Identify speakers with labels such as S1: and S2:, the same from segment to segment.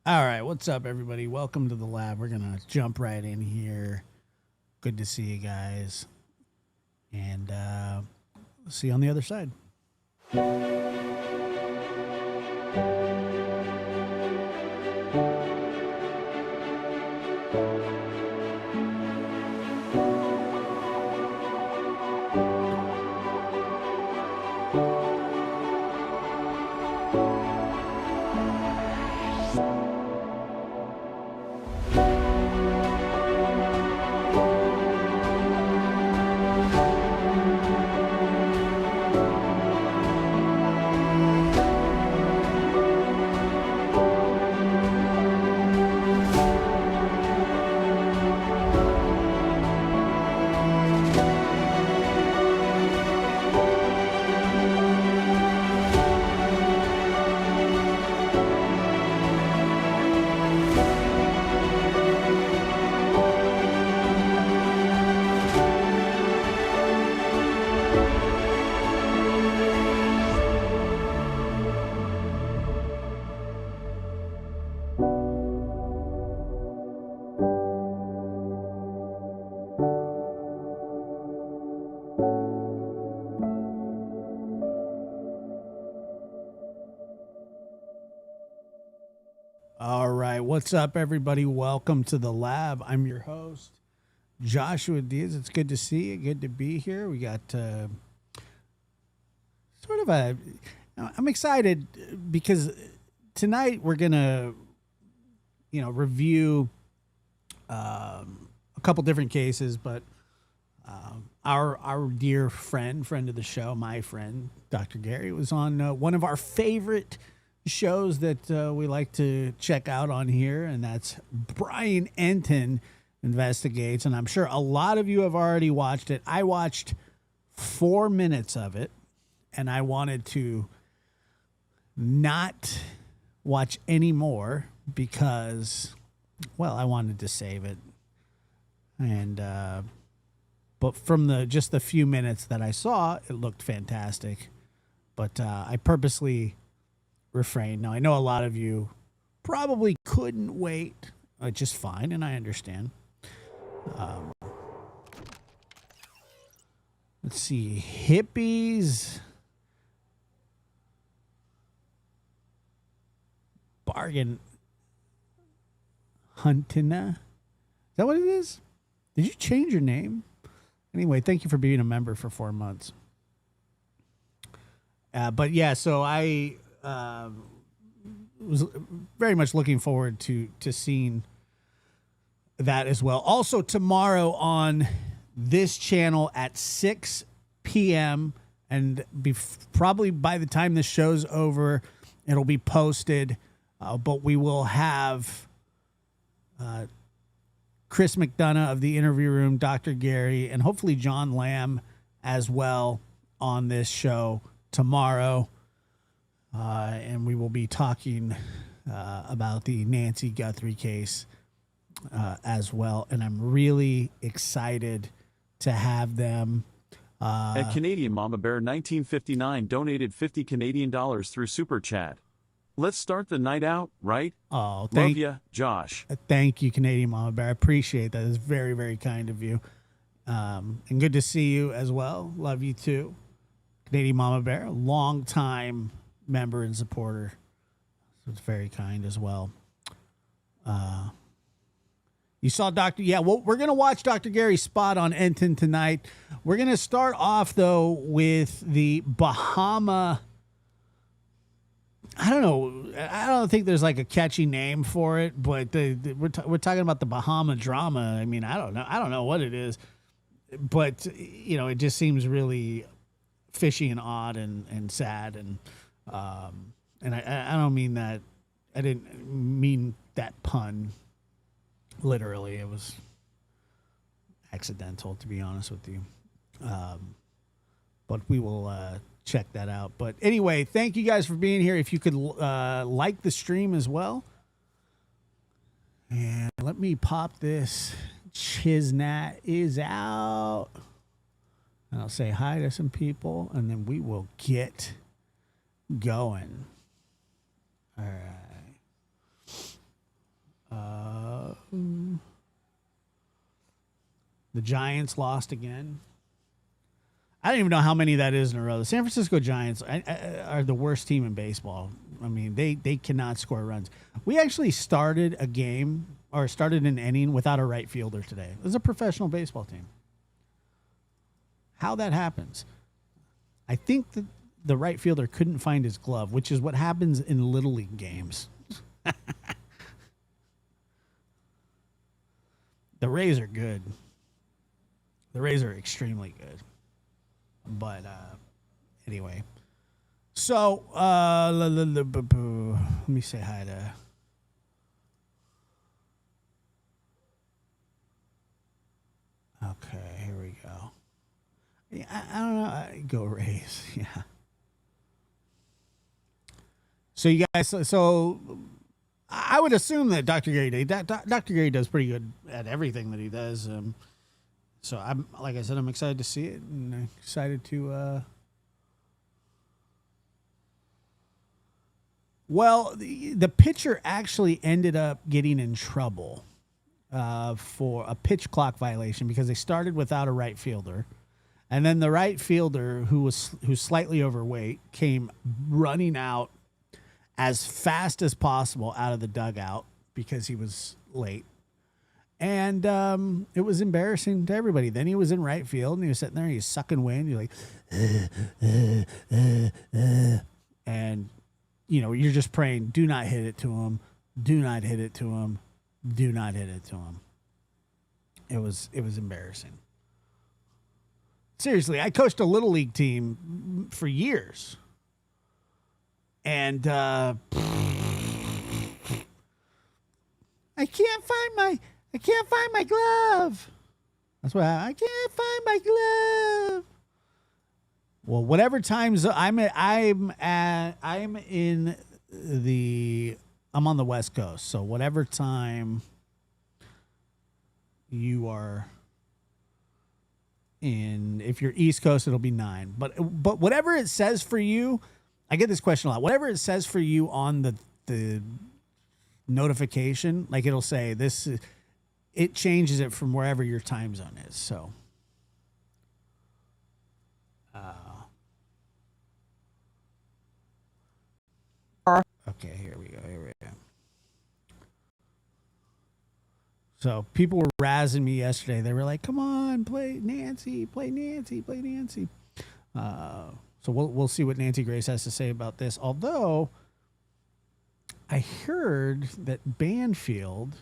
S1: All right, what's up, everybody? Welcome to the lab. We're gonna jump right in here. Good to see you guys, and see you on the other side. All right, what's up, everybody? Welcome to the lab. I'm your host, Joshua Diaz. It's good to see you. Good to be here. We got sort of a. I'm excited because tonight we're gonna, review a couple different cases, but our dear friend of the show, my friend Dr. Gary, was on one of our favorite shows that we like to check out on here, and that's Brian Enton Investigates. And I'm sure a lot of you have already watched it. I watched 4 minutes of it, and I wanted to not watch any more because, well, I wanted to save it. And but from just the few minutes that I saw, it looked fantastic. But I purposely refrain. Now, I know a lot of you probably couldn't wait, just fine, and I understand. Let's see. Hippies. Bargain Huntina. Is that what it is? Did you change your name? Anyway, thank you for being a member for 4 months. But yeah, so I was very much looking forward to seeing that as well. Also, tomorrow on this channel at 6 p.m. and probably by the time this show's over, it'll be posted. But we will have Chris McDonough of the Interview Room, Dr. Gary, and hopefully John Lamb as well on this show tomorrow. And we will be talking about the Nancy Guthrie case as well. And I'm really excited to have them.
S2: At Canadian Mama Bear 1959 donated 50 Canadian dollars through Super Chat. Let's start the night out, right?
S1: Oh,
S2: love you, Josh.
S1: Thank you, Canadian Mama Bear. I appreciate that. It's very, very kind of you. And good to see you as well. Love you too. Canadian Mama Bear, long time member and supporter. So it's very kind as well. You saw Dr. Yeah, well, we're going to watch Dr. Gary's spot on Enton tonight. We're going to start off, though, with the Bahama. I don't know. I don't think there's like a catchy name for it, but we're talking about the Bahama drama. I mean, I don't know. I don't know what it is, but it just seems really fishy and odd and sad and I don't mean that. I didn't mean that pun literally. It was accidental, to be honest with you. But we will check that out. But anyway, thank you guys for being here. If you could like the stream as well. And let me pop this. Chiznat is out. And I'll say hi to some people, and then we will get going. All right. The Giants lost again. I don't even know how many that is in a row. The San Francisco Giants are the worst team in baseball. I mean, they cannot score runs. We actually started a game or started an inning without a right fielder today. It was a professional baseball team. How that happens? I think that the right fielder couldn't find his glove, which is what happens in Little League games. The Rays are good. The Rays are extremely good. But anyway. So, let me say hi to... Okay, here we go. Yeah, I don't know. Go Rays. Yeah. So you guys, so I would assume that Dr. Gary does pretty good at everything that he does. So I'm, like I said, I'm excited to see it and excited to. Well, the pitcher actually ended up getting in trouble for a pitch clock violation because they started without a right fielder. And then the right fielder, who's slightly overweight, came running out as fast as possible out of the dugout because he was late. And it was embarrassing to everybody. Then he was in right field, and he was sitting there, he was sucking wind. You're like, and, you know, you're just praying, do not hit it to him. Do not hit it to him. Do not hit it to him. It was embarrassing. Seriously, I coached a Little League team for years. And I can't find my glove. That's what I can't find my glove. Well, whatever times I'm on the West Coast. So whatever time you are in, if you're East Coast, it'll be 9. But whatever it says for you, I get this question a lot. Whatever it says for you on the notification, like it'll say this, it changes it from wherever your time zone is. So, okay, here we go. So people were razzing me yesterday. They were like, "Come on, play Nancy. So we'll see what Nancy Grace has to say about this. Although I heard that Banfield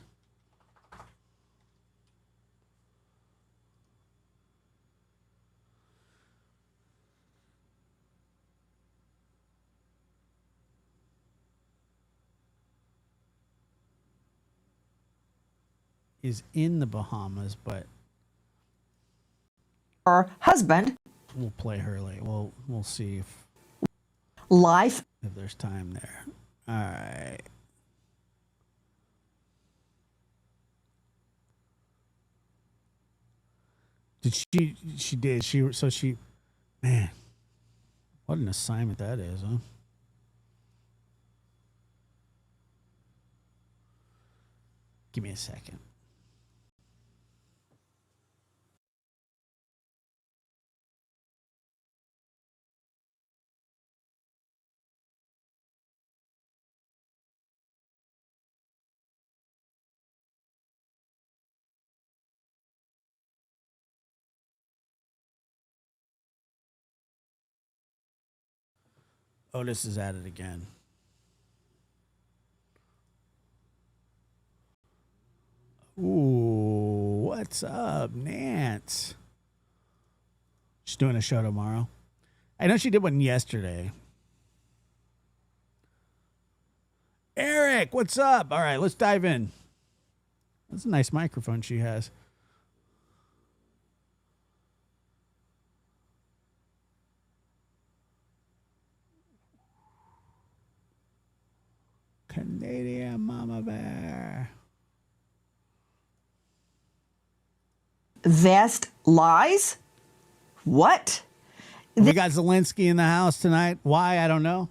S1: is in the Bahamas, but
S3: her husband.
S1: We'll play her late. We'll see
S3: if
S1: there's time there. All right. She did. Man, what an assignment that is, huh? Give me a second. Otis is at it again. Ooh, what's up, Nance? She's doing a show tomorrow. I know she did one yesterday. Eric, what's up? All right, let's dive in. That's a nice microphone she has. Canadian Mama Bear.
S3: Vest lies? What?
S1: We got Zelensky in the house tonight. Why? I don't know.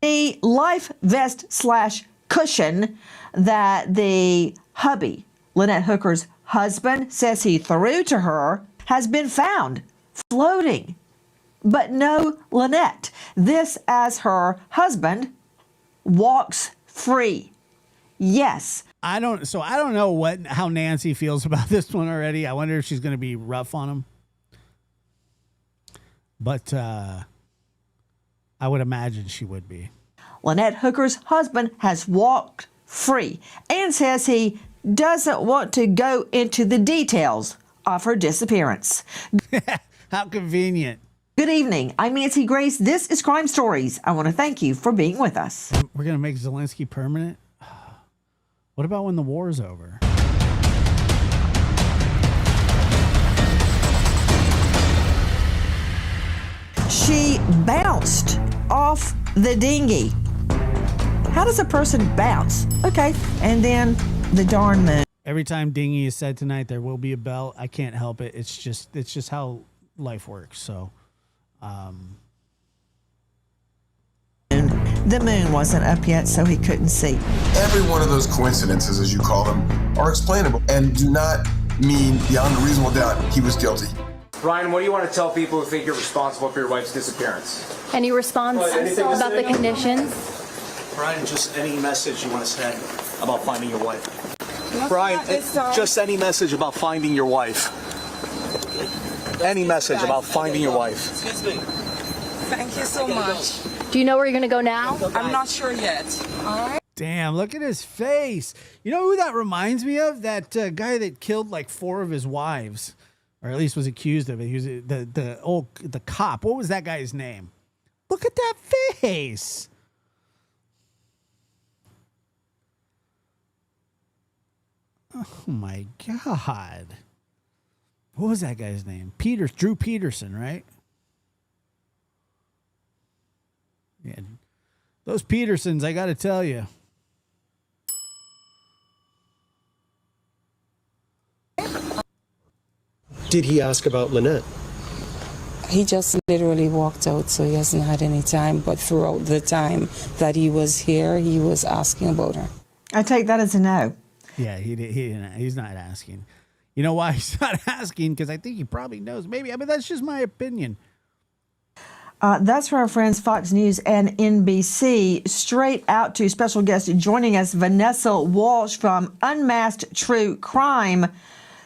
S3: A life vest / cushion that the hubby, Lynette Hooker's husband, says he threw to her has been found floating. But no Lynette. This as her husband walks free. Yes.
S1: I don't know how Nancy feels about this one already. I wonder if she's going to be rough on him. But I would imagine she would be.
S3: Lynette Hooker's husband has walked free and says he doesn't want to go into the details of her disappearance.
S1: How convenient.
S3: Good evening. I'm Nancy Grace. This is Crime Stories. I want to thank you for being with us.
S1: We're going to make Zelensky permanent? What about when the war's over?
S3: She bounced off the dinghy. How does a person bounce? Okay, and then the darn moon.
S1: Every time dinghy is said tonight, there will be a bell. I can't help it. It's just how life works. So,
S3: The moon wasn't up yet, so he couldn't see.
S4: Every one of those coincidences, as you call them, are explainable and do not mean beyond a reasonable doubt he was guilty.
S5: Ryan, what do you want to tell people who think you're responsible for your wife's disappearance?
S6: Any response about the conditions?
S7: Brian, just any message you want to send about finding your wife. Brian, just any message about finding your wife. Any message about finding your wife.
S8: Excuse me. Thank you so much.
S6: Do you know where you're going to go now?
S8: I'm not sure yet. All right.
S1: damn, look at his face. You know who that reminds me of? That guy that killed like 4 of his wives, or at least was accused of it. He was the cop. What was that guy's name? Look at that face. Oh my God. What was that guy's name? Drew Peterson, right? Yeah. Those Petersons, I got to tell you.
S9: Did he ask about Lynette?
S10: He just literally walked out, so he hasn't had any time. But throughout the time that he was here, he was asking about her.
S3: I take that as a no.
S1: Yeah, he's not asking. You know why he's not asking? Because I think he probably knows. Maybe. I mean, that's just my opinion.
S3: That's for our friends Fox News and NBC. Straight out to special guest joining us, Vanessa Walsh from Unmasked True Crime.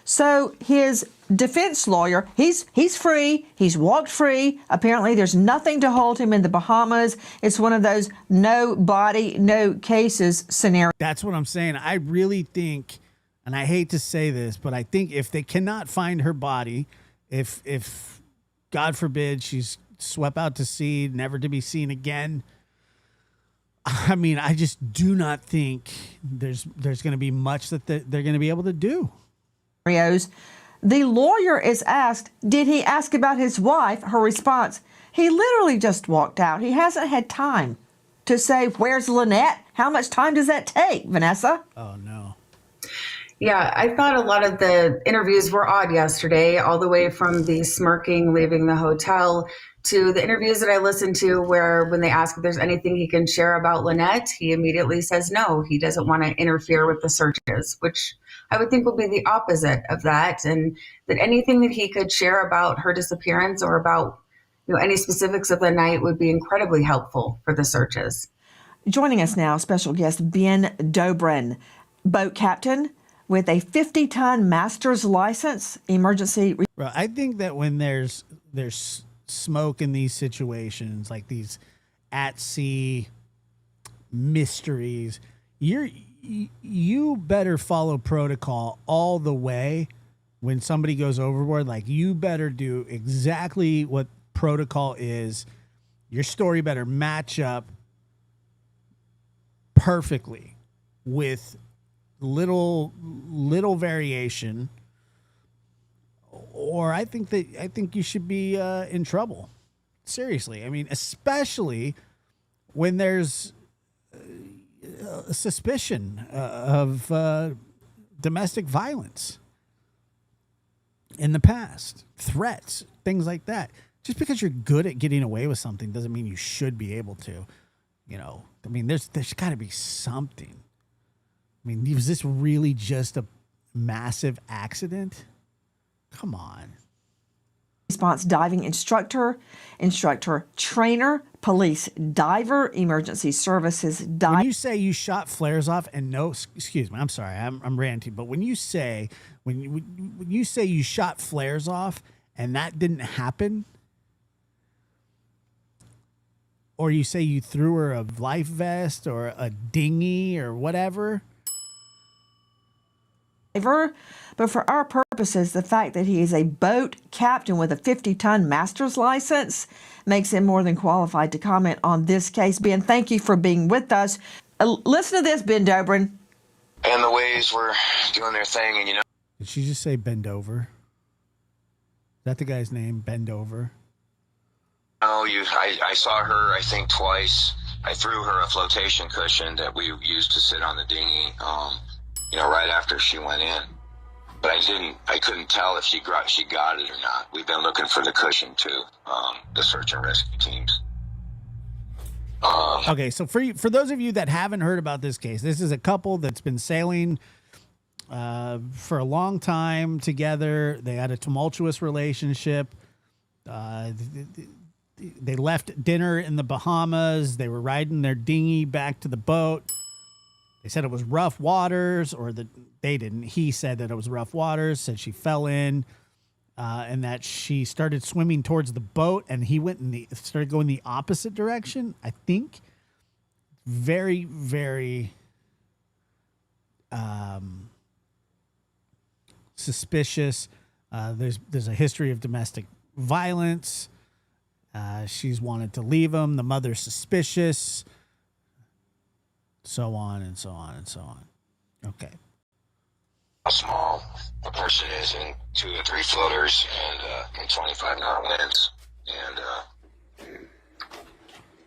S3: So his defense lawyer, he's free. He's walked free. Apparently there's nothing to hold him in the Bahamas. It's one of those no body, no cases scenarios.
S1: That's what I'm saying. I really think, and I hate to say this, but I think if they cannot find her body, if God forbid she's swept out to sea, never to be seen again, I mean, I just do not think there's going to be much that they're going to be able to do.
S3: The lawyer is asked, did he ask about his wife? Her response, he literally just walked out. He hasn't had time to say, where's Lynette? How much time does that take, Vanessa?
S1: Oh, no.
S11: Yeah, I thought a lot of the interviews were odd yesterday, all the way from the smirking, leaving the hotel, to the interviews that I listened to where when they ask if there's anything he can share about Lynette, he immediately says no, he doesn't want to interfere with the searches, which I would think would be the opposite of that, and that anything that he could share about her disappearance or about any specifics of the night would be incredibly helpful for the searches.
S3: Joining us now, special guest Ben Dobrin, boat captain with a 50-ton master's license, emergency.
S1: Well, I think that when there's smoke in these situations, like these at-sea mysteries, you better follow protocol all the way. When somebody goes overboard, like, you better do exactly what protocol is. Your story better match up perfectly with little variation, or I think you should be in trouble. Seriously. I mean, especially when there's a suspicion of domestic violence in the past, threats, things like that. Just because you're good at getting away with something doesn't mean you should be able to. You know, I mean, there's got to be something. I mean, was this really just a massive accident? Come on.
S3: Response diving instructor, trainer, police diver, emergency services diver.
S1: When you say you shot flares off and no, excuse me, I'm sorry, I'm ranting, but when you say you shot flares off and that didn't happen, or you say you threw her a life vest or a dinghy or whatever.
S3: But for our purposes, the fact that he is a boat captain with a 50-ton master's license makes him more than qualified to comment on this case. Ben, thank you for being with us. Listen to this, Ben Dobrin.
S12: And the waves were doing their thing, and
S1: Did she just say bend over? Is that the guy's name, Bend Over?
S12: I saw her, I think, twice. I threw her a flotation cushion that we used to sit on the dinghy, right after she went in. But I couldn't tell if she got it or not. We've been looking for the cushion too, the search and rescue teams.
S1: Okay, so for those of you that haven't heard about this case, this is a couple that's been sailing for a long time together. They had a tumultuous relationship. They left dinner in the Bahamas. They were riding their dinghy back to the boat. They said it was rough waters, or they didn't. He said that it was rough waters, said she fell in, and that she started swimming towards the boat, and he started going the opposite direction, I think. Very, very suspicious. There's a history of domestic violence. She's wanted to leave him. The mother's suspicious. So on and so on and so on. Okay.
S12: How small a person is in 2 or 3 floaters and 25 knot winds. And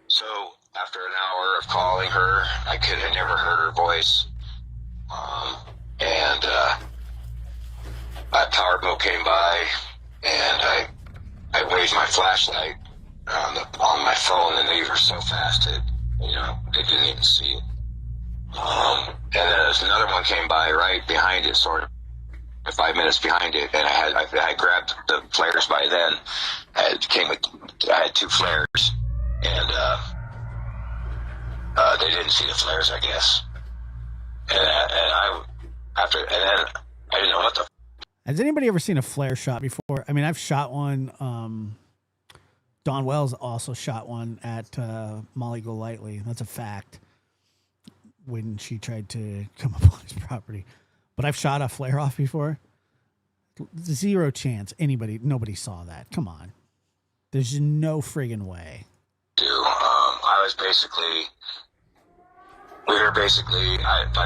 S12: so after an hour of calling her, I never heard her voice. And a powerboat came by, and I waved my flashlight on my phone, and they were so fast that they didn't even see it. And then there's another one came by right behind it, sort of 5 minutes behind it, and I grabbed the flares by then. I had 2 flares, and they didn't see the flares, I guess. And then I didn't know what the.
S1: Has anybody ever seen a flare shot before? I mean, I've shot one. Don Wells also shot one at Molly Golightly. That's a fact. When she tried to come up on his property. But I've shot a flare off before. 0 chance nobody saw that. Come on. There's no friggin' way.
S12: By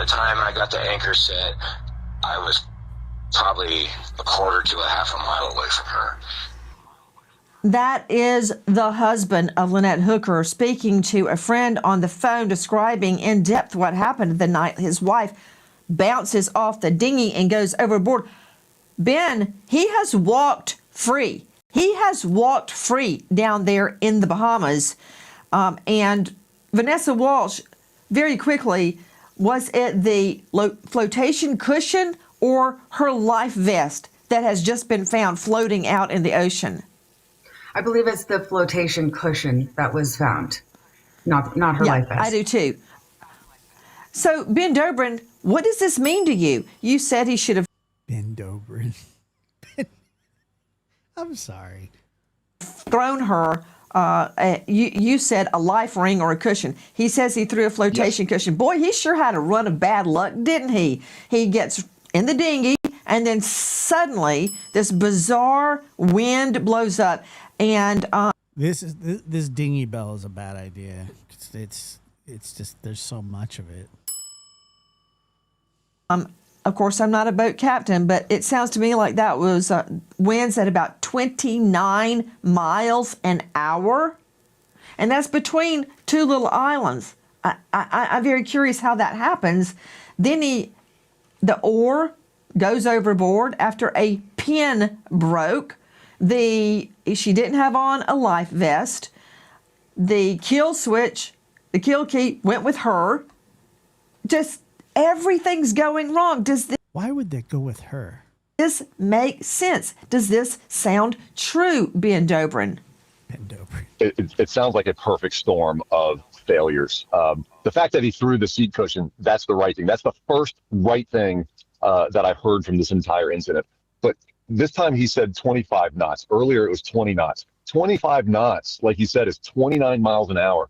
S12: the time I got the anchor set, I was probably a quarter to a half a mile away from her.
S3: That is the husband of Lynette Hooker speaking to a friend on the phone, describing in depth what happened the night his wife bounces off the dinghy and goes overboard. Ben, he has walked free. He has walked free down there in the Bahamas. And Vanessa Walsh, very quickly, was it the flotation cushion or her life vest that has just been found floating out in the ocean?
S11: I believe it's the flotation cushion that was found, not her life vest.
S3: I do too. So, Ben Dobrin, what does this mean to you? You said he should have.
S1: Ben Dobrin. I'm sorry.
S3: Thrown her. You said a life ring or a cushion. He says he threw a flotation cushion. Boy, he sure had a run of bad luck, didn't he? He gets in the dinghy, and then suddenly this bizarre wind blows up. And
S1: this dinghy bell is a bad idea. It's just there's so much of it.
S3: Of course, I'm not a boat captain, but it sounds to me like that was winds at about 29 miles an hour, and that's between 2 little islands. I'm very curious how that happens. Then the oar goes overboard after a pin broke. She didn't have on a life vest. The kill switch The kill key went with her. Just everything's going wrong.
S1: Why would that go with her?
S3: This make sense? Does this sound true, Ben Dobrin?
S13: It sounds like a perfect storm of failures. The fact that he threw the seat cushion, that's the right thing. That's the first right thing that I've heard from this entire incident. But this time he said 25 knots. Earlier it was 20 knots. 25 knots, like you said, is 29 miles an hour.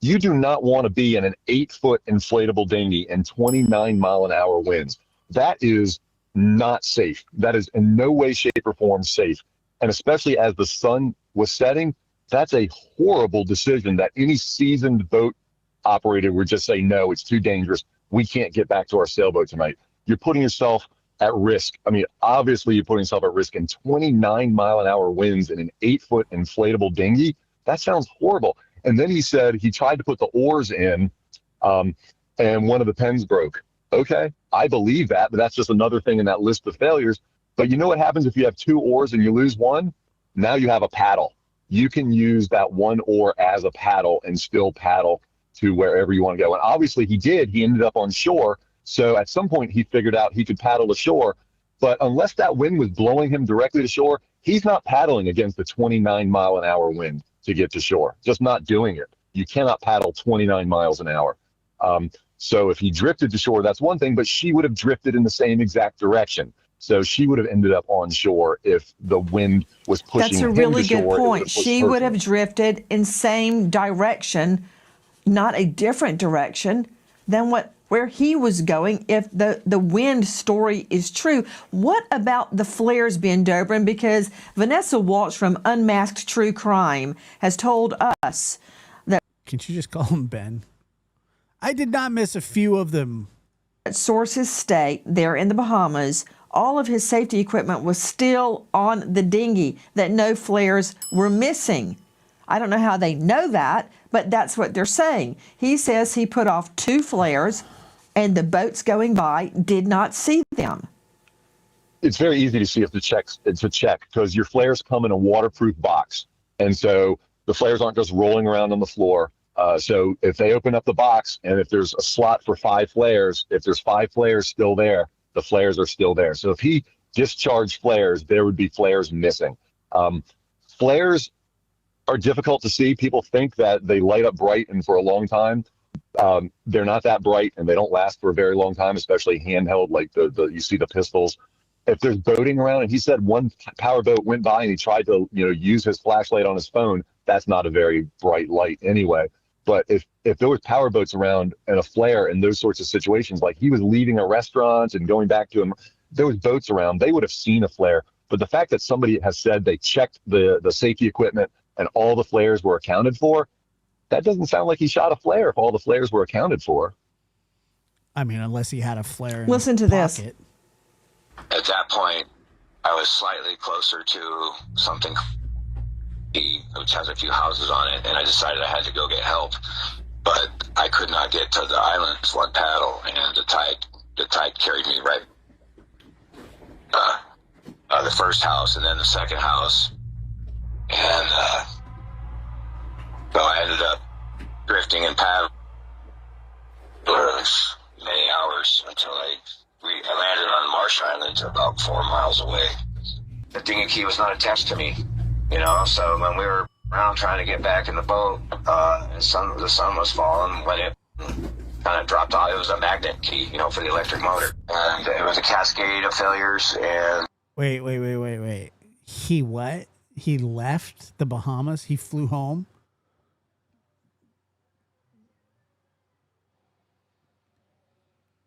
S13: You do not want to be in an 8-foot inflatable dinghy in 29 mile an hour winds. That is not safe. That is in no way, shape, or form safe. And especially as the sun was setting, that's a horrible decision that any seasoned boat operator would just say, no, it's too dangerous. We can't get back to our sailboat tonight. You're putting yourself at risk. I mean, obviously you're putting yourself at risk in 29 mile an hour winds in an 8-foot inflatable dinghy. That sounds horrible. And then he said he tried to put the oars in and one of the pins broke. Okay, I believe that, but that's just another thing in that list of failures. But you know what happens if you have 2 oars and you lose one? Now you have a paddle. You can use that one oar as a paddle and still paddle to wherever you want to go. And obviously he did. He ended up on shore. So at some point he figured out he could paddle to shore. But unless that wind was blowing him directly to shore, he's not paddling against the 29 mile an hour wind to get to shore. Just not doing it. You cannot paddle 29 miles an hour. So if he drifted to shore, that's one thing, but she would have drifted in the same exact direction. So she would have ended up on shore if the wind was pushing him to shore.
S3: That's a really good point. She would have drifted in same direction, not a different direction than where he was going if the wind story is true. What about the flares, Ben Dobrin? Because Vanessa Walsh from Unmasked True Crime has told us that...
S1: Can't you just call him Ben? I did not miss a few of them.
S3: Sources state there in the Bahamas, all of his safety equipment was still on the dinghy, that no flares were missing. I don't know how they know that, but that's what they're saying. He says he put off 2 flares and the boats going by did not see them.
S13: It's very easy to see if it's a check because your flares come in a waterproof box. And so the flares aren't just rolling around on the floor. So if they open up the box and if there's a slot for 5 flares, if there's 5 flares still there, the flares are still there. So if he discharged flares, there would be flares missing. Flares are difficult to see. People think that they light up bright and for a long time. They're not that bright and they don't last for a very long time, especially handheld, like you see the pistols. If there's boating around, and he said one power boat went by and he tried to use his flashlight on his phone, that's not a very bright light anyway. But if there was power boats around and a flare in those sorts of situations, like he was leaving a restaurant and going back to him, there was boats around, they would have seen a flare. But the fact that somebody has said they checked the safety equipment and all the flares were accounted for, that doesn't sound like he shot a flare if all the flares were accounted for.
S1: I mean, unless he had a flare in
S3: Listen
S1: his
S3: to this.
S1: pocket.
S12: At that point, I was slightly closer to something which has a few houses on it, and I decided I had to go get help. But I could not get to the island with one paddle, and the tide carried me right the first house and then the second house. And so I ended up drifting and paddling for many hours until I landed on Marsh Island about 4 miles away. The dinghy key was not attached to me, so when we were around trying to get back in the boat, the sun was falling when it kind of dropped off. It was a magnet key, for the electric motor. And it was a cascade of failures. And
S1: Wait. He what? He left the Bahamas? He flew home?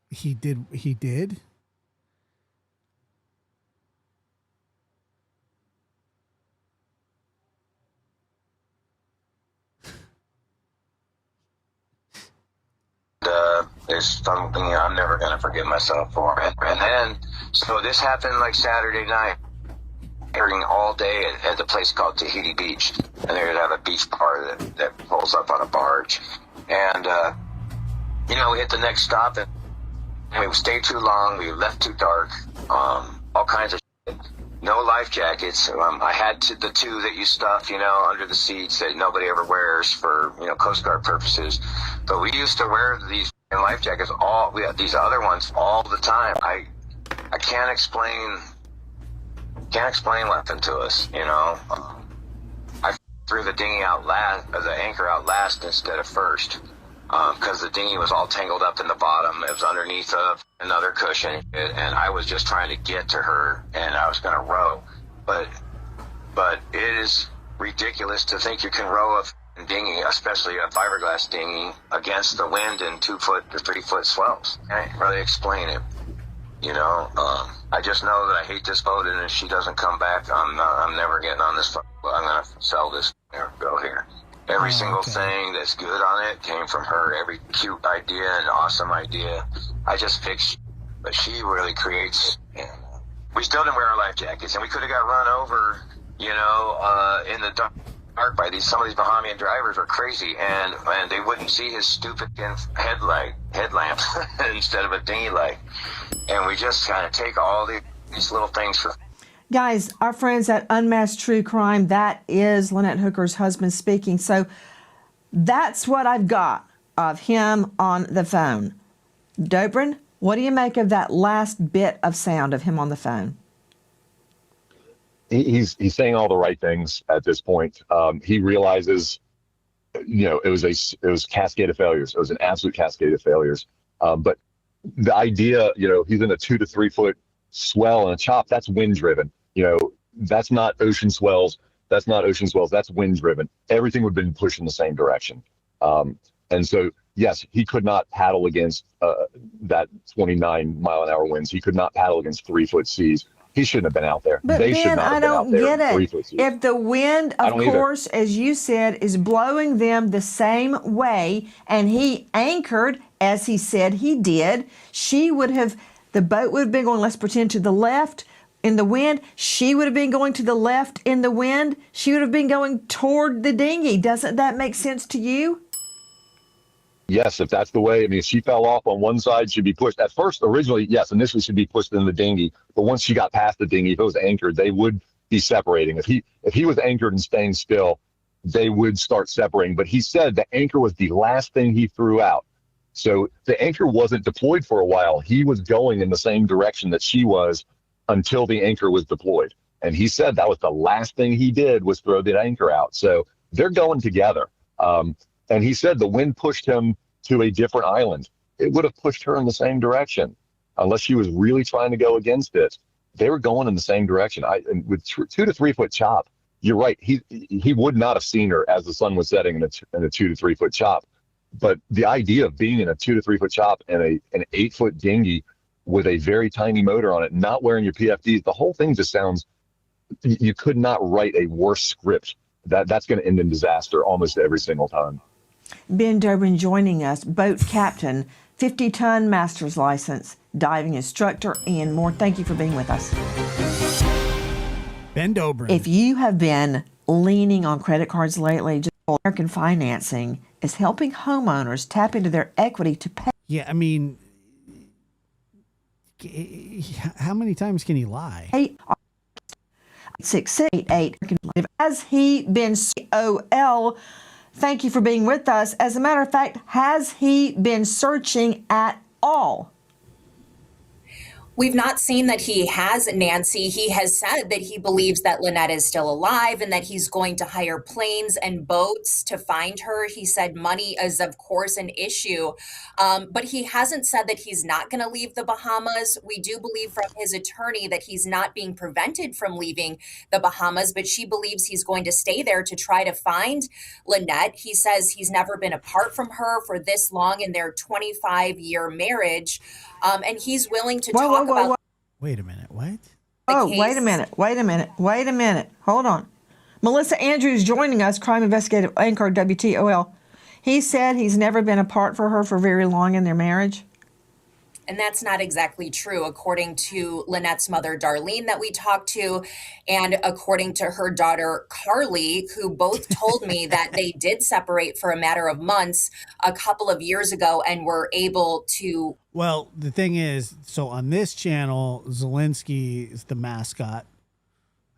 S1: He did?
S12: It's something I'm never going to forgive myself for. And then, so this happened like Saturday night, airing all day at the place called Tahiti Beach. And they're going to have a beach bar that pulls up on a barge. And, we hit the next stop and we stayed too long. We left too dark. All kinds of shit. no life jackets. I had the two that you stuff, under the seats that nobody ever wears for, Coast Guard purposes. But we used to wear these life jackets we had these other ones all the time. I can't explain what happened to us, I threw the dinghy out last, the anchor out last instead of first. Because the dinghy was all tangled up in the bottom. It was underneath another cushion, and I was just trying to get to her, and I was going to row. But it is ridiculous to think you can row a dinghy, especially a fiberglass dinghy, against the wind in 2 foot to 3 foot swells. I can't really explain it. I just know that I hate this boat, and if she doesn't come back, I'm never getting on this boat. I'm going to sell this go here. Every single thing that's good on it came from her. Every cute idea and awesome idea. I just fix, but she really creates. And we still didn't wear our life jackets, and we could have got run over, in the dark by some of these Bahamian drivers were crazy, and they wouldn't see his stupid headlamp instead of a dinghy light. And we just kind of take all these little things for.
S3: Guys, our friends at Unmasked True Crime, that is Lynette Hooker's husband speaking. So that's what I've got of him on the phone. Dobrin, what do you make of that last bit of sound of him on the phone?
S13: He's saying all the right things at this point. He realizes, it was a cascade of failures. It was an absolute cascade of failures. But the idea, he's in a 2 to 3 foot swell and a chop, that's wind driven. That's not ocean swells. That's wind driven. Everything would have been pushed in the same direction. And so, yes, he could not paddle against that 29 mile an hour winds. He could not paddle against 3 foot seas. He shouldn't have been out there.
S3: But
S13: they
S3: Ben,
S13: should not
S3: I
S13: have been
S3: don't
S13: out there
S3: get
S13: in 3
S3: it.
S13: foot seas.
S3: If the wind, of course, as you said, is blowing them the same way, and he anchored, as he said he did, the boat would have been going, let's pretend, to the left in the wind. She would have been going to the left in the wind. She would have been going toward the dinghy. Doesn't that make sense to you?
S13: Yes, if that's the way. If she fell off on one side, she'd be pushed. At first, originally, yes, initially she'd be pushed in the dinghy. But once she got past the dinghy, if it was anchored, they would be separating. If he was anchored and staying still, they would start separating. But he said the anchor was the last thing he threw out. So the anchor wasn't deployed for a while. He was going in the same direction that she was until the anchor was deployed. And he said that was the last thing he did was throw the anchor out. So they're going together. And he said the wind pushed him to a different island. It would have pushed her in the same direction unless she was really trying to go against it. They were going in the same direction. And with 2 to 3 foot chop, you're right. He would not have seen her as the sun was setting in a 2 to 3 foot chop. But the idea of being in a 2 to 3 foot chop and an 8 foot dinghy with a very tiny motor on it, not wearing your PFDs, the whole thing just sounds, you could not write a worse script. That's going to end in disaster almost every single time.
S3: Ben Dobrin joining us, boat captain, 50-ton master's license, diving instructor, and more. Thank you for being with us.
S1: Ben Dobrin.
S3: If you have been leaning on credit cards lately, just American Financing is helping homeowners tap into their equity to pay.
S1: Yeah, how many times can he lie?
S3: 688. Has he been COL? Thank you for being with us. As a matter of fact, has he been searching at all?
S14: We've not seen that he has, Nancy. He has said that he believes that Lynette is still alive and that he's going to hire planes and boats to find her. He said money is, of course, an issue, but he hasn't said that he's not going to leave the Bahamas. We do believe from his attorney that he's not being prevented from leaving the Bahamas, but she believes he's going to stay there to try to find Lynette. He says he's never been apart from her for this long in their 25-year marriage. And he's willing to talk about.
S1: Wait a minute. What?
S3: Oh, wait a minute. Hold on. Melissa Andrews joining us, crime investigative anchor WTOL. He said he's never been apart from her for very long in their marriage.
S14: And that's not exactly true, according to Lynette's mother, Darlene, that we talked to, and according to her daughter, Carly, who both told me that they did separate for a matter of months a couple of years ago and were able to.
S1: Well, the thing is, so on this channel, Zelensky is the mascot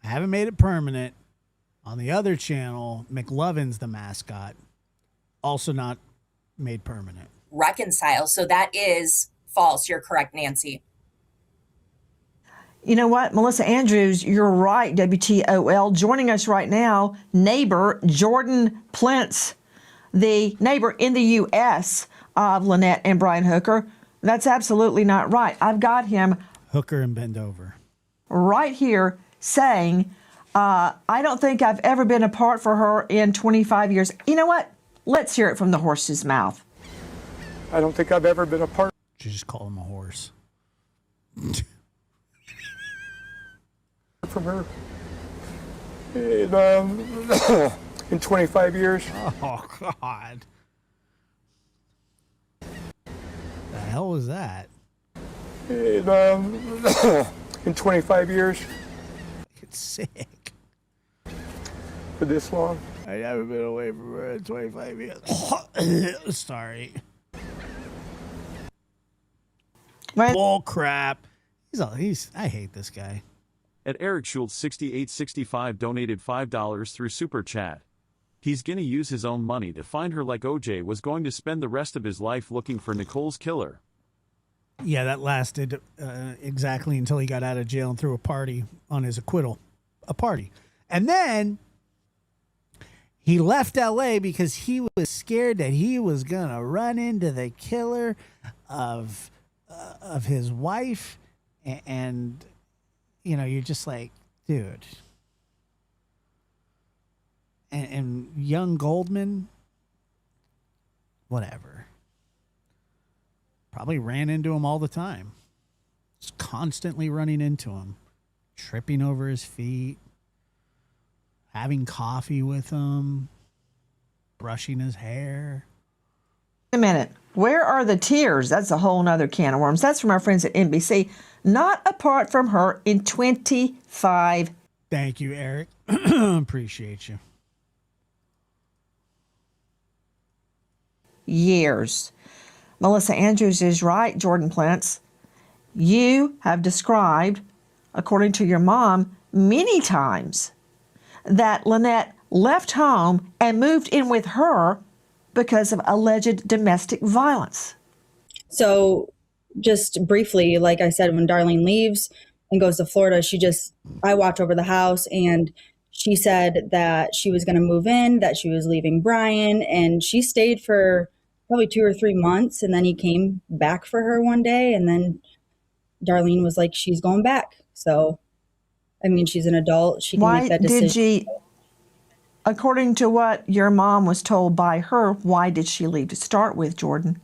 S1: Haven't made it permanent. On the other channel, McLovin's the mascot. Also not made permanent.
S14: Reconcile. So that is false. You're correct, Nancy.
S3: You know what, Melissa Andrews, you're right, WTOL. Joining us right now, neighbor Jordan Plintz, the neighbor in the U.S. of Lynette and Brian Hooker. That's absolutely not right. I've got him.
S1: Hooker and bend over.
S3: Right here saying, I don't think I've ever been apart from her in 25 years. You know what? Let's hear it from the horse's mouth.
S15: I don't think I've ever been apart.
S1: You just call him a horse.
S15: From her in 25 years.
S1: Oh, God. The hell was that?
S15: In 25 years.
S1: It's sick.
S15: For this long.
S1: I haven't been away from her in 25 years. Sorry. Bull crap. I hate this guy.
S2: At Eric Schultz 6865 donated $5 through Super Chat. He's gonna use his own money to find her like OJ was going to spend the rest of his life looking for Nicole's killer.
S1: Yeah, that lasted exactly until he got out of jail and threw a party on his acquittal. A party. And then he left L.A. because he was scared that he was going to run into the killer of his wife. And, you know, you're just like, dude. And young Goldman, whatever. Probably ran into him all the time. Just constantly running into him. Tripping over his feet. Having coffee with him. Brushing his hair.
S3: Wait a minute. Where are the tears? That's a whole nother can of worms. That's from our friends at NBC. Not apart from her in 25.
S1: Thank you, Eric. Appreciate you.
S3: Years. Melissa Andrews is right, Jordan Plintz. You have described, according to your mom, many times that Lynette left home and moved in with her because of alleged domestic violence.
S16: So just briefly, like I said, when Darlene leaves and goes to Florida, I watch over the house, and she said that she was going to move in, that she was leaving Brian, and she stayed for probably 2 or 3 months, and then he came back for her one day, and then Darlene was like, she's going back. So, I mean, she's an adult. She can make that decision.
S3: According to what your mom was told by her, why did she leave to start with, Jordan?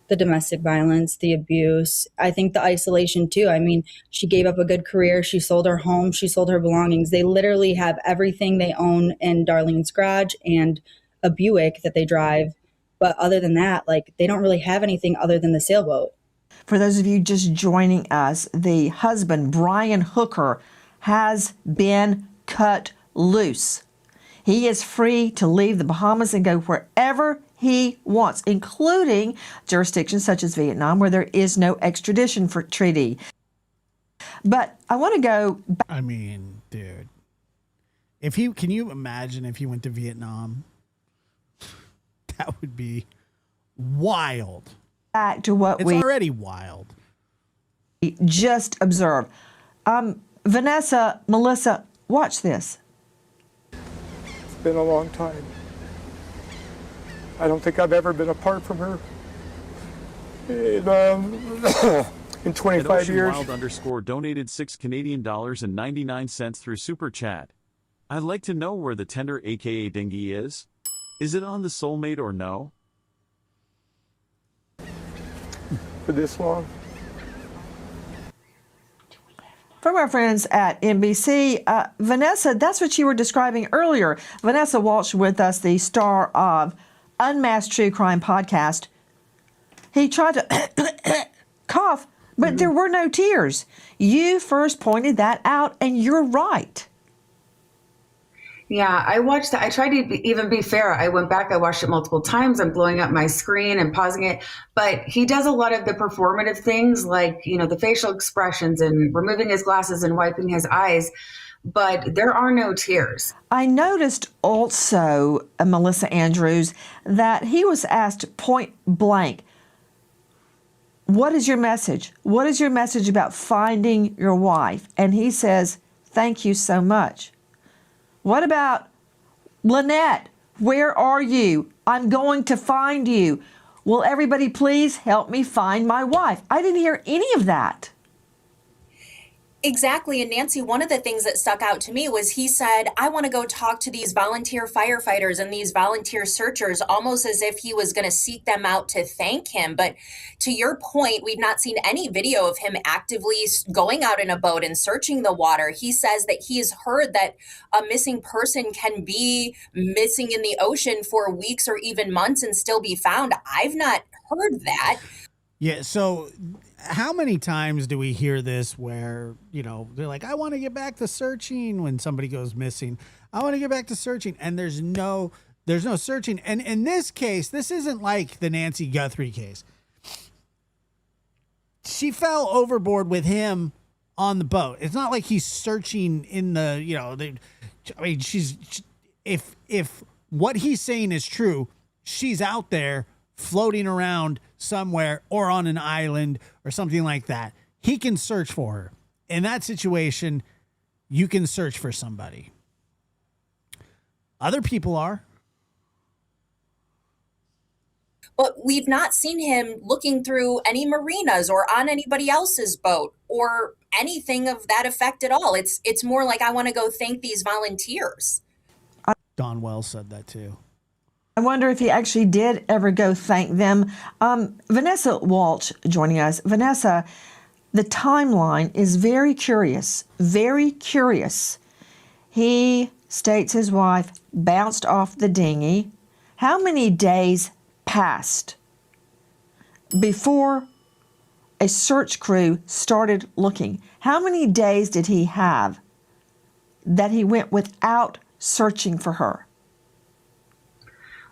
S16: The domestic violence, the abuse. I think the isolation too. I mean, she gave up a good career. She sold her home. She sold her belongings. They literally have everything they own in Darlene's garage and a Buick that they drive. But other than that, like, they don't really have anything other than the sailboat.
S3: For those of you just joining us, the husband, Brian Hooker, has been cut loose. He is free to leave the Bahamas and go wherever he wants, including jurisdictions such as Vietnam, where there is no extradition treaty. But I want to go back.
S1: I mean, dude, can you imagine if he went to Vietnam? That would be wild.
S3: Back to what
S1: it's already wild.
S3: Just observe. Vanessa, Melissa, watch this.
S15: It's been a long time. I don't think I've ever been apart from her in 25 years.
S2: Wild _ donated $6 Canadian and 99 cents through Super Chat. I'd like to know where the tender aka dinghy is. Is it on the Soulmate or no?
S15: For this long.
S3: From our friends at NBC, Vanessa, that's what you were describing earlier. Vanessa Walsh with us, the star of Unmasked True Crime podcast. He tried to cough, but there were no tears. You first pointed that out, and you're right.
S11: Yeah, I watched that. I tried to even be fair. I went back, I watched it multiple times. I'm blowing up my screen and pausing it. But he does a lot of the performative things, like, the facial expressions and removing his glasses and wiping his eyes. but there are no tears.
S3: I noticed also, Melissa Andrews, that he was asked point blank, what is your message? What is your message about finding your wife? And he says, thank you so much. What about Lynette? Where are you? I'm going to find you. Will everybody please help me find my wife? I didn't hear any of that.
S14: Exactly. And Nancy, one of the things that stuck out to me was he said, I want to go talk to these volunteer firefighters and these volunteer searchers, almost as if he was going to seek them out to thank him. But to your point, we've not seen any video of him actively going out in a boat and searching the water. He says that he has heard that a missing person can be missing in the ocean for weeks or even months and still be found. I've not heard that.
S1: Yeah, so how many times do we hear this where, they're like, I want to get back to searching when somebody goes missing. I want to get back to searching. And there's no searching. And in this case, this isn't like the Nancy Guthrie case. She fell overboard with him on the boat. It's not like he's searching in the, if what he's saying is true, she's out there floating around somewhere or on an island or something like that. He can search for her. In that situation, you can search for somebody. Other people are.
S14: But we've not seen him looking through any marinas or on anybody else's boat or anything of that effect at all. It's more like, I want to go thank these volunteers.
S1: Don Wells said that too.
S3: I wonder if he actually did ever go thank them. Vanessa Walsh joining us. Vanessa, the timeline is very curious, very curious. He states his wife bounced off the dinghy. How many days passed before a search crew started looking? How many days did he have that he went without searching for her?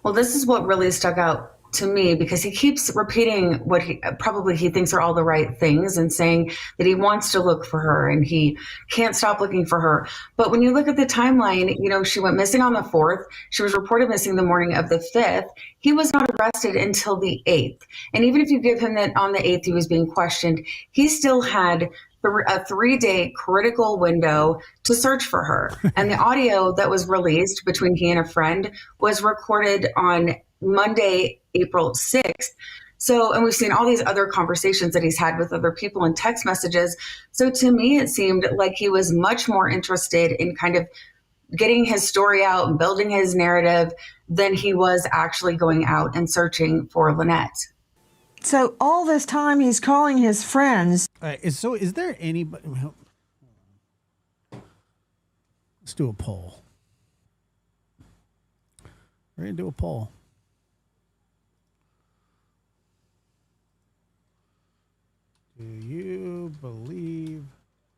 S11: Well, this is what really stuck out to me, because he keeps repeating what he thinks are all the right things and saying that he wants to look for her and he can't stop looking for her. But when you look at the timeline, she went missing on the 4th. She was reported missing the morning of the 5th. He was not arrested until the 8th. And even if you give him that on the 8th he was being questioned, he still had a 3-day critical window to search for her. And the audio that was released between he and a friend was recorded on Monday, April 6th. So, and we've seen all these other conversations that he's had with other people and text messages. So to me, it seemed like he was much more interested in kind of getting his story out and building his narrative than he was actually going out and searching for Lynette.
S3: So all this time he's calling his friends.
S1: So is there anybody? Let's do a poll. We're going to do a poll. Do you believe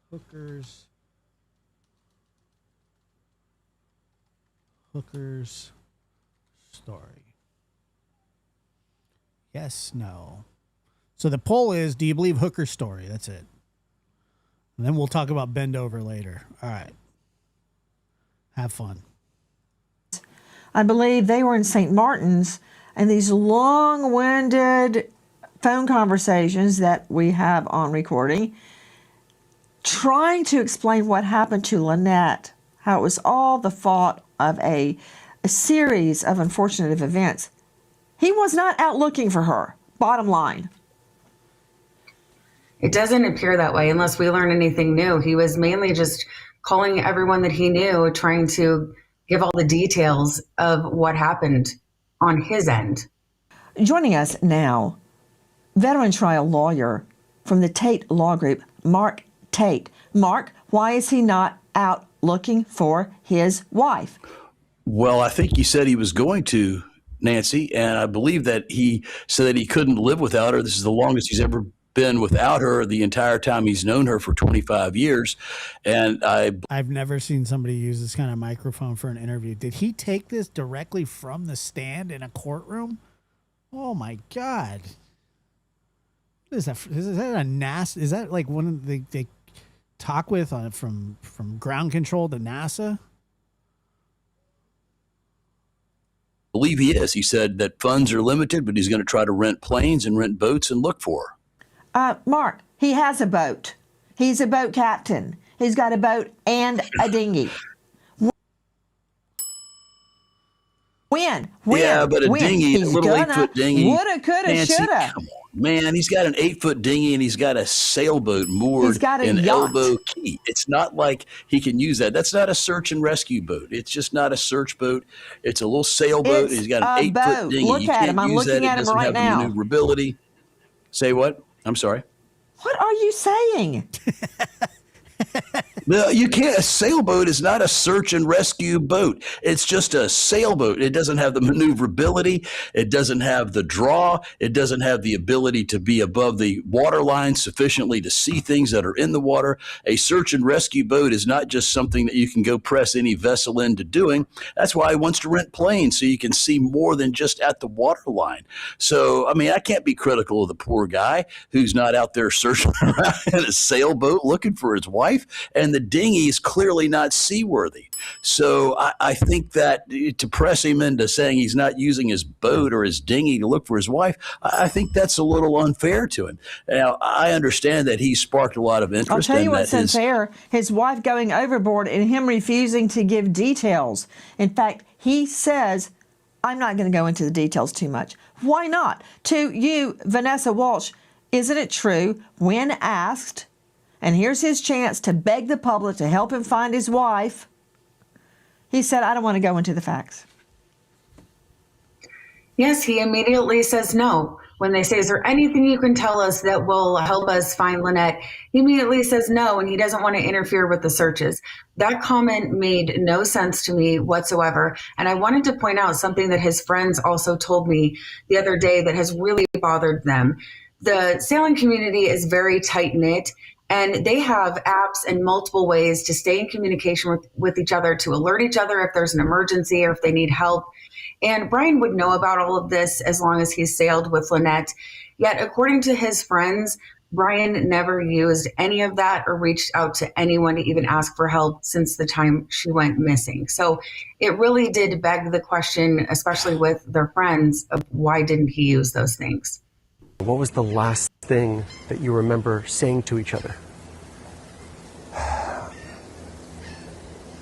S1: Hooker's story? Yes, no. So the poll is, do you believe Hooker's story? That's it. And then we'll talk about Bend Over later. All right. Have fun.
S3: I believe they were in St. Martin's, and these long-winded phone conversations that we have on recording, trying to explain what happened to Lynette, how it was all the fault of a series of unfortunate events. He was not out looking for her, bottom line.
S11: It doesn't appear that way unless we learn anything new. He was mainly just calling everyone that he knew, trying to give all the details of what happened on his end.
S3: Joining us now, veteran trial lawyer from the Tate Law Group, Mark Tate. Mark, why is he not out looking for his wife?
S17: Well, I think he said he was going to, Nancy, and I believe that he said that he couldn't live without her. This is the longest he's ever been without her, the entire time he's known her for 25 years. And
S1: I've never seen somebody use this kind of microphone for an interview. Did he take this directly from the stand in a courtroom? Oh my God. What is that? Is that a nasty? Is that like one of the talk with from ground control to NASA?
S17: I believe he is. He said that funds are limited, but he's going to try to rent planes and rent boats and look for her.
S3: Mark, he has a boat. He's a boat captain. He's got a boat and a dinghy. When?
S17: Yeah, but a dinghy, a little 8-foot dinghy.
S3: Woulda, coulda,
S17: Nancy,
S3: shoulda.
S17: come on, man. He's got an 8-foot dinghy and he's got a sailboat moored
S3: He's got a
S17: in
S3: yacht.
S17: Elbow Key. It's not like he can use that. That's not a search and rescue boat. It's just not a search boat. It's a little sailboat.
S3: It's
S17: He's got an
S3: a
S17: 8-foot
S3: boat.
S17: dinghy.
S3: Look
S17: You
S3: at
S17: can't
S3: him. I'm
S17: use
S3: looking
S17: that.
S3: at
S17: It
S3: him
S17: doesn't
S3: right
S17: have the
S3: now.
S17: maneuverability. Say what? I'm sorry.
S3: What are you saying?
S17: No, you can't. A sailboat is not a search and rescue boat. It's just a sailboat. It doesn't have the maneuverability. It doesn't have the draw. It doesn't have the ability to be above the water line sufficiently to see things that are in the water. A search and rescue boat is not just something that you can go press any vessel into doing. That's why he wants to rent planes, so you can see more than just at the water line. So, I mean, I can't be critical of the poor guy who's not out there searching around in a sailboat looking for his wife. And the dinghy is clearly not seaworthy. So I think that to press him into saying he's not using his boat or his dinghy to look for his wife, I think that's a little unfair to him. Now, I understand that he sparked a lot of interest.
S3: I'll tell you what's
S17: his,
S3: unfair. His wife going overboard and him refusing to give details. In fact, he says, I'm not going to go into the details too much. Why not? To you, Vanessa Walsh, isn't it true when asked, and here's his chance to beg the public to help him find his wife, he said, I don't want to go into the facts.
S11: Yes, he immediately says no. When they say, is there anything you can tell us that will help us find Lynette? He immediately says no, and he doesn't want to interfere with the searches. That comment made no sense to me whatsoever. And I wanted to point out something that his friends also told me the other day that has really bothered them. The sailing community is very tight-knit, and they have apps and multiple ways to stay in communication with each other, to alert each other if there's an emergency or if they need help. And Brian would know about all of this as long as he sailed with Lynette. Yet, according to his friends, Brian never used any of that or reached out to anyone to even ask for help since the time she went missing. So it really did beg the question, especially with their friends, of why didn't he use those things?
S9: What was the last thing that you remember saying to each other?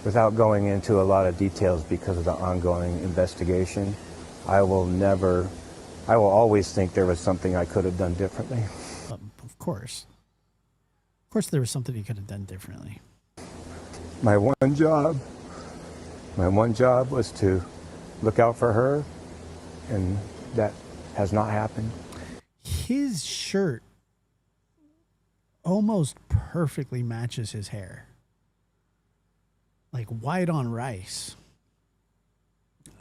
S18: Without going into a lot of details because of the ongoing investigation, I will always think there was something I could have done differently.
S1: Of course. Of course there was something he could have done differently.
S18: My one job was to look out for her, and that has not happened.
S1: His shirt almost perfectly matches his hair. Like white on rice.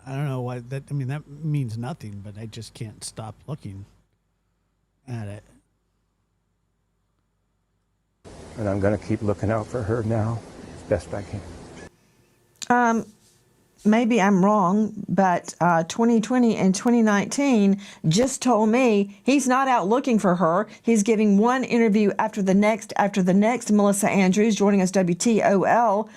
S1: I don't know why that, I mean, that means nothing, but I just can't stop looking at it.
S18: And I'm going to keep looking out for her now as best I can.
S3: Maybe I'm wrong, but 2020 and 2019 just told me he's not out looking for her. He's giving one interview after the next. Melissa Andrews joining us, WTOL.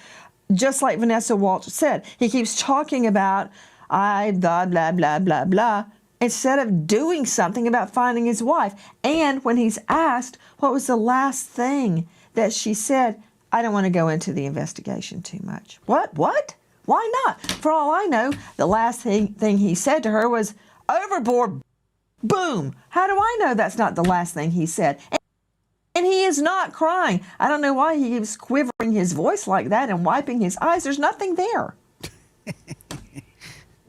S3: Just like Vanessa Walsh said, he keeps talking about blah, blah, blah, blah, blah, instead of doing something about finding his wife. And when he's asked what was the last thing that she said, I don't want to go into the investigation too much. What? Why not? For all I know, the last thing he said to her was, overboard, boom. How do I know that's not the last thing he said? And he is not crying. I don't know why he keeps quivering his voice like that and wiping his eyes. There's nothing there.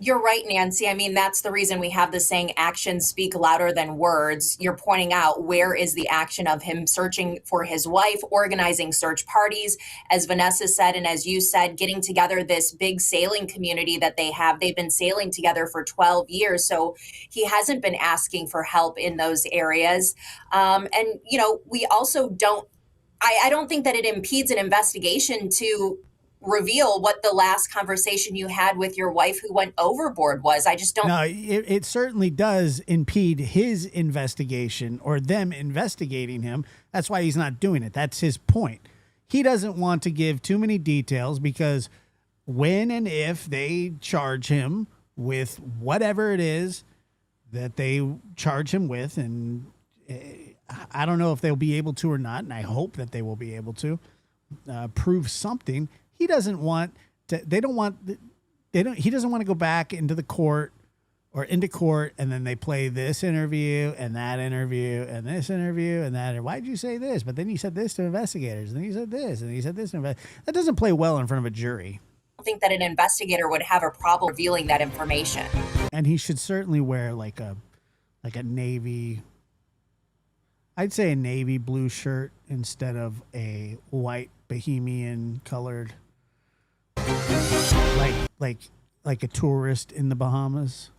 S14: You're right, Nancy. I mean, that's the reason we have the saying, actions speak louder than words. You're pointing out, where is the action of him searching for his wife, organizing search parties, as Vanessa said, and as you said, getting together this big sailing community that they have. They've been sailing together for 12 years. So he hasn't been asking for help in those areas. And, you know, we also I don't think that it impedes an investigation to reveal what the last conversation you had with your wife who went overboard was. I just don't.
S1: No, it certainly does impede his investigation or them investigating him. That's why he's not doing it. That's his point. he doesn't want to give too many details because when and if they charge him with whatever it is that they charge him with, and I don't know if they'll be able to or not, and I hope that they will be able to prove something. He doesn't want to. He doesn't want to go back into the court or into court, and then they play this interview and that interview and this interview and that. Why'd you say this? But then you said this to investigators, and then you said this, and then you said this. That doesn't play well in front of a jury.
S14: I think that an investigator would have a problem revealing that information.
S1: And he should certainly wear like a navy. I'd say a navy blue shirt instead of a white bohemian colored, like a tourist in the Bahamas.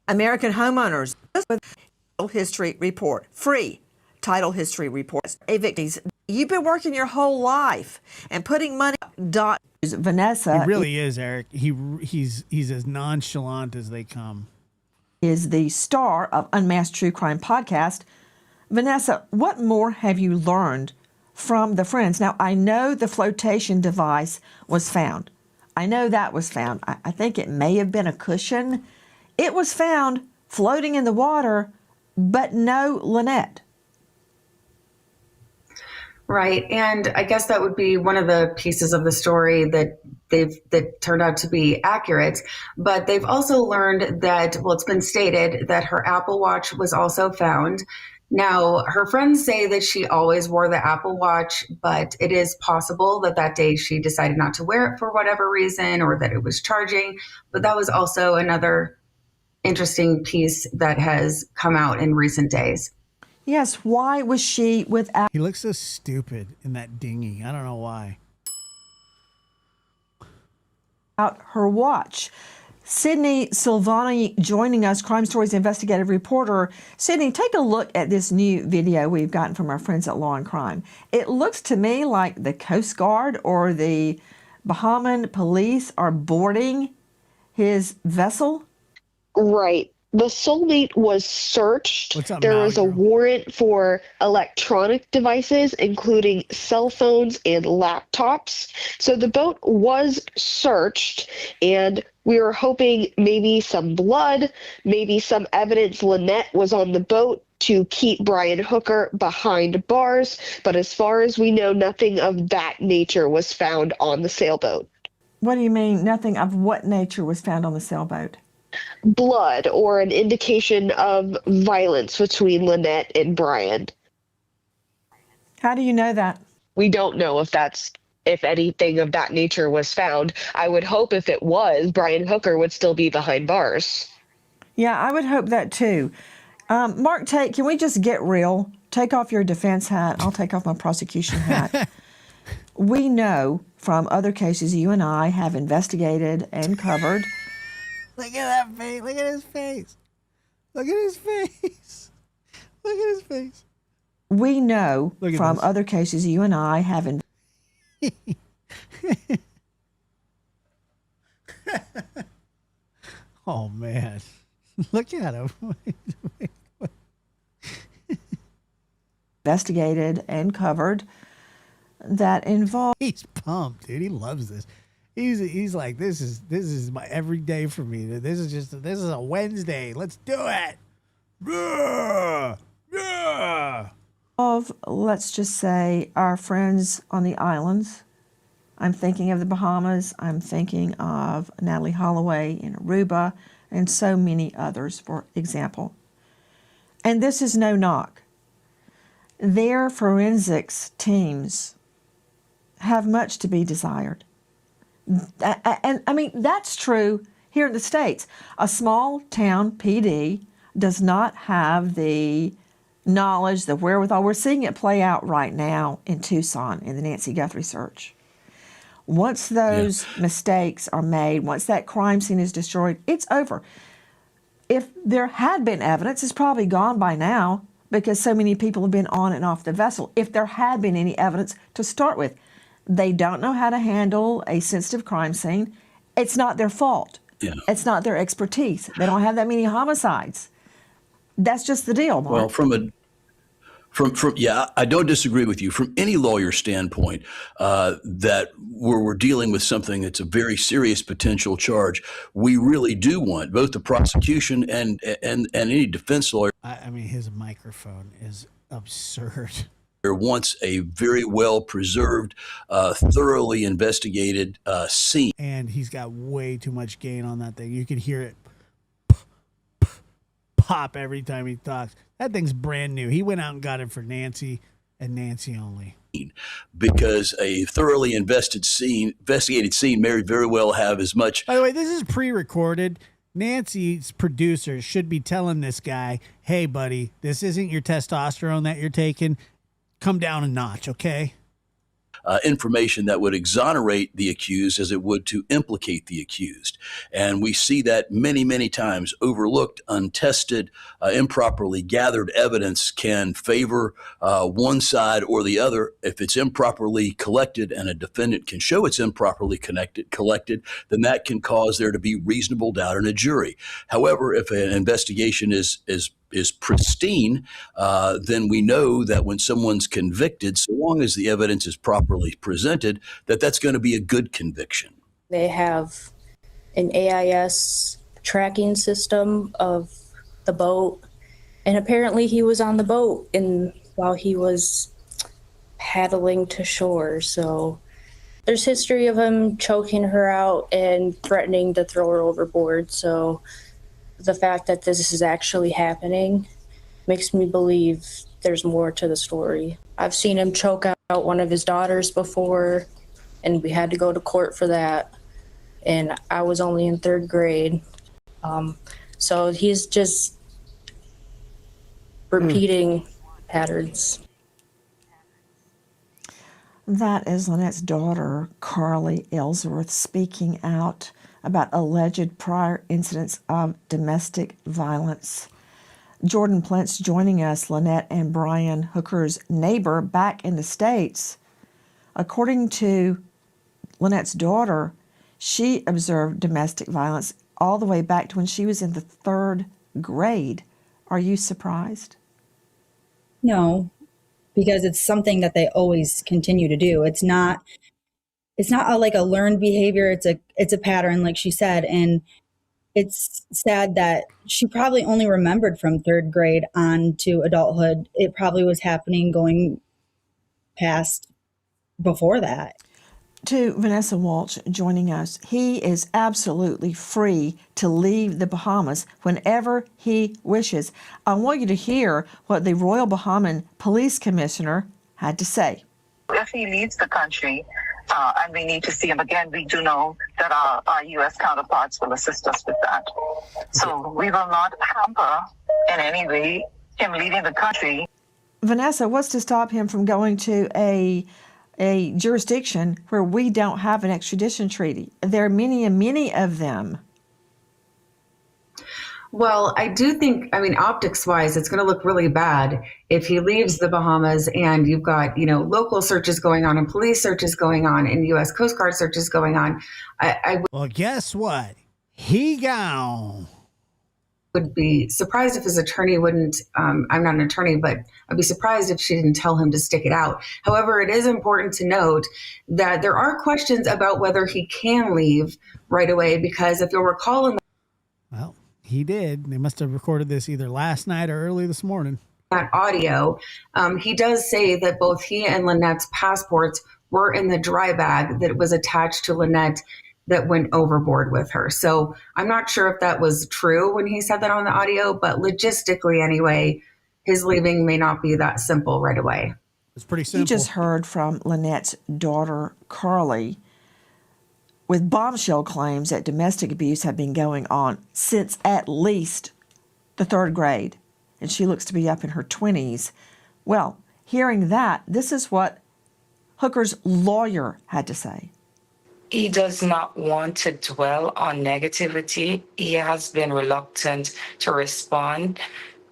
S3: American homeowners title history report, free title history reports. Evictees, you've been working your whole life and putting money. Vanessa,
S1: he really is, Eric. He's as nonchalant as they come.
S3: Is the star of Unmasked True Crime podcast. Vanessa, what more have you learned from the friends? Now, I know the flotation device was found. I know that was found. I think it may have been a cushion. It was found floating in the water, but no Lynette.
S11: Right. And I guess that would be one of the pieces of the story that turned out to be accurate. But they've also learned that, well, it's been stated that her Apple Watch was also found. Now, her friends say that she always wore the Apple Watch, but it is possible that that day she decided not to wear it for whatever reason, or that it was charging. But that was also another interesting piece that has come out in recent days.
S3: Yes, why was she without?
S1: He looks so stupid in that dinghy. I don't know why.
S3: Out her watch. Sydney Silvani joining us, Crime Stories investigative reporter. Sydney, take a look at this new video we've gotten from our friends at Law and Crime. It looks to me like the Coast Guard or the Bahamian police are boarding his vessel.
S19: Right. The Soulmate was searched. There was a warrant for electronic devices, including cell phones and laptops. So the boat was searched, and we were hoping maybe some blood, maybe some evidence Lynette was on the boat to keep Brian Hooker behind bars. But as far as we know, nothing of that nature was found on the sailboat.
S3: What do you mean, nothing of what nature was found on the sailboat?
S19: Blood or an indication of violence between Lynette and Brian.
S3: How do you know that?
S19: We don't know if anything of that nature was found. I would hope if it was, Brian Hooker would still be behind bars.
S3: Yeah, I would hope that too. Mark Tate, can we just get real? Take off your defense hat. I'll take off my prosecution hat. We know from other cases you and I have investigated and covered.
S1: Look at that face. Look at his face. Look at his face. Look at his face.
S3: We know from other cases you and I have
S1: Oh, man. Look at him.
S3: investigated and covered that involve.
S1: He's pumped, dude. He loves this. He's like, this is my every day for me. This is a Wednesday. Let's do it.
S3: Of, let's just say, our friends on the islands. I'm thinking of the Bahamas. I'm thinking of Natalie Holloway in Aruba and so many others, for example. And this is no knock. Their forensics teams have much to be desired. And I mean, that's true here in the States. A small town PD does not have the knowledge, the wherewithal. We're seeing it play out right now in Tucson in the Nancy Guthrie search. Once those mistakes are made, once that crime scene is destroyed, it's over. If there had been evidence, it's probably gone by now because so many people have been on and off the vessel. If there had been any evidence to start with, they don't know how to handle a sensitive crime scene. It's not their fault.
S17: Yeah.
S3: It's not their expertise. They don't have that many homicides. That's just the deal, Mark.
S17: Well, Yeah, I don't disagree with you. From any lawyer standpoint, that we're dealing with something that's a very serious potential charge, we really do want both the prosecution and any defense lawyer.
S1: I mean, his microphone is absurd.
S17: Wants a very well preserved, thoroughly investigated scene.
S1: And he's got way too much gain on that thing. You can hear it pop every time he talks. That thing's brand new. He went out and got it for Nancy and Nancy only.
S17: Because a thoroughly investigated scene may very well have as much.
S1: By the way, this is pre-recorded. Nancy's producer should be telling this guy, hey, buddy, this isn't your testosterone that you're taking. Come down a notch, okay?
S17: Information that would exonerate the accused as it would to implicate the accused. And we see that many, many times. Overlooked, untested, improperly gathered evidence can favor one side or the other. If it's improperly collected and a defendant can show it's improperly collected, then that can cause there to be reasonable doubt in a jury. However, if an investigation is pristine, then we know that when someone's convicted, so long as the evidence is properly presented, that's going to be a good conviction.
S20: They have an AIS tracking system of the boat, and apparently he was on the boat while he was paddling to shore. So there's history of him choking her out and threatening to throw her overboard. So the fact that this is actually happening makes me believe there's more to the story. I've seen him choke out one of his daughters before, and we had to go to court for that. And I was only in 3rd grade. So he's just repeating patterns.
S3: That is Lynette's daughter, Carly Ellsworth, speaking out about alleged prior incidents of domestic violence. Jordan Plint's joining us, Lynette and Brian Hooker's neighbor back in the States. According to Lynette's daughter, she observed domestic violence all the way back to when she was in the 3rd grade. Are you surprised?
S16: No, because it's something that they always continue to do. It's not like a learned behavior. It's a pattern, like she said. And it's sad that she probably only remembered from 3rd grade on to adulthood. It probably was happening going past before that.
S3: To Vanessa Walsh joining us, he is absolutely free to leave the Bahamas whenever he wishes. I want you to hear what the Royal Bahamian Police Commissioner had to say.
S21: If he leaves the country, and we need to see him again, we do know that our U.S. counterparts will assist us with that. So we will not hamper in any way him leaving the country.
S3: Vanessa, what's to stop him from going to a jurisdiction where we don't have an extradition treaty? There are many of them.
S11: Well, I do think, optics-wise, it's going to look really bad if he leaves the Bahamas and you've got, local searches going on and police searches going on and U.S. Coast Guard searches going on.
S1: Well, guess what? He gone.
S11: Would be surprised if his attorney wouldn't, I'm not an attorney, but I'd be surprised if she didn't tell him to stick it out. However, it is important to note that there are questions about whether he can leave right away, because if you'll recall
S1: Well, he did. They must have recorded this either last night or early this morning.
S11: That audio, he does say that both he and Lynette's passports were in the dry bag that was attached to Lynette that went overboard with her. So I'm not sure if that was true when he said that on the audio, but logistically anyway, his leaving may not be that simple right away.
S1: It's pretty simple.
S3: You just heard from Lynette's daughter, Carly, with bombshell claims that domestic abuse had been going on since at least the 3rd grade, and she looks to be up in her 20s. Well, hearing that, this is what Hooker's lawyer had to say.
S10: He does not want to dwell on negativity. He has been reluctant to respond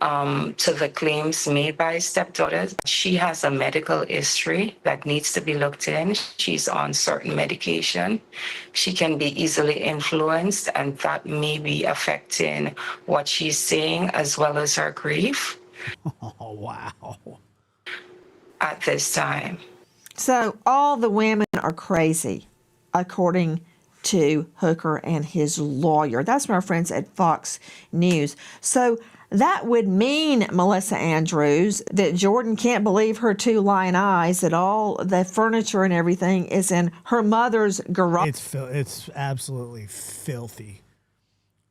S10: to the claims made by his stepdaughter. She has a medical history that needs to be looked in. She's on certain medication. She can be easily influenced, and that may be affecting what she's saying as well as her grief.
S1: Oh, wow.
S10: at this time.
S3: So all the women are crazy, according to Hooker and his lawyer. That's from our friends at Fox News. So that would mean, Melissa Andrews, that Jordan can't believe her two lying eyes, that all the furniture and everything is in her mother's garage.
S1: It's absolutely filthy.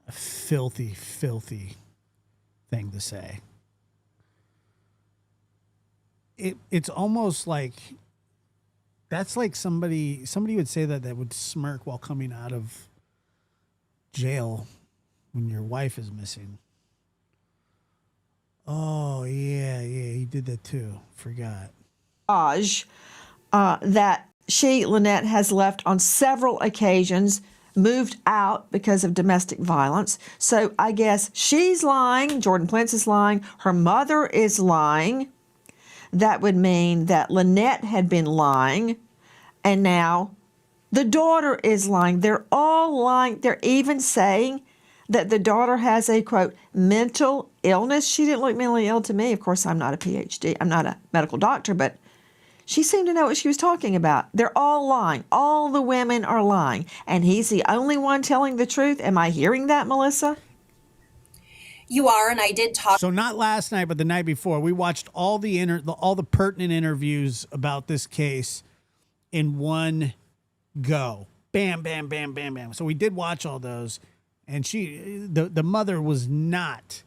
S1: A filthy, filthy thing to say. It's almost like that's like somebody would say that would smirk while coming out of jail when your wife is missing. Oh, yeah, he did that too. Forgot.
S3: That she, Lynette, has left on several occasions, moved out because of domestic violence. So I guess she's lying. Jordan Plintz is lying. Her mother is lying. That would mean that Lynette had been lying. And now the daughter is lying. They're all lying. They're even saying that the daughter has a, quote, mental illness. She didn't look mentally ill to me. Of course, I'm not a PhD. I'm not a medical doctor, but she seemed to know what she was talking about. They're all lying. All the women are lying. And he's the only one telling the truth. Am I hearing that, Melissa?
S14: You are, and I did talk.
S1: So not last night, but the night before, we watched all the pertinent interviews about this case in one go. Bam, bam, bam, bam, bam. So we did watch all those, and the mother was not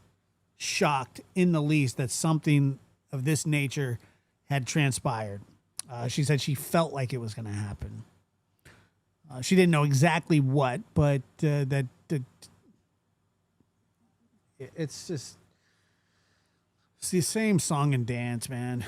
S1: shocked in the least that something of this nature had transpired. She said she felt like it was going to happen. She didn't know exactly what, but it's just it's the same song and dance, man.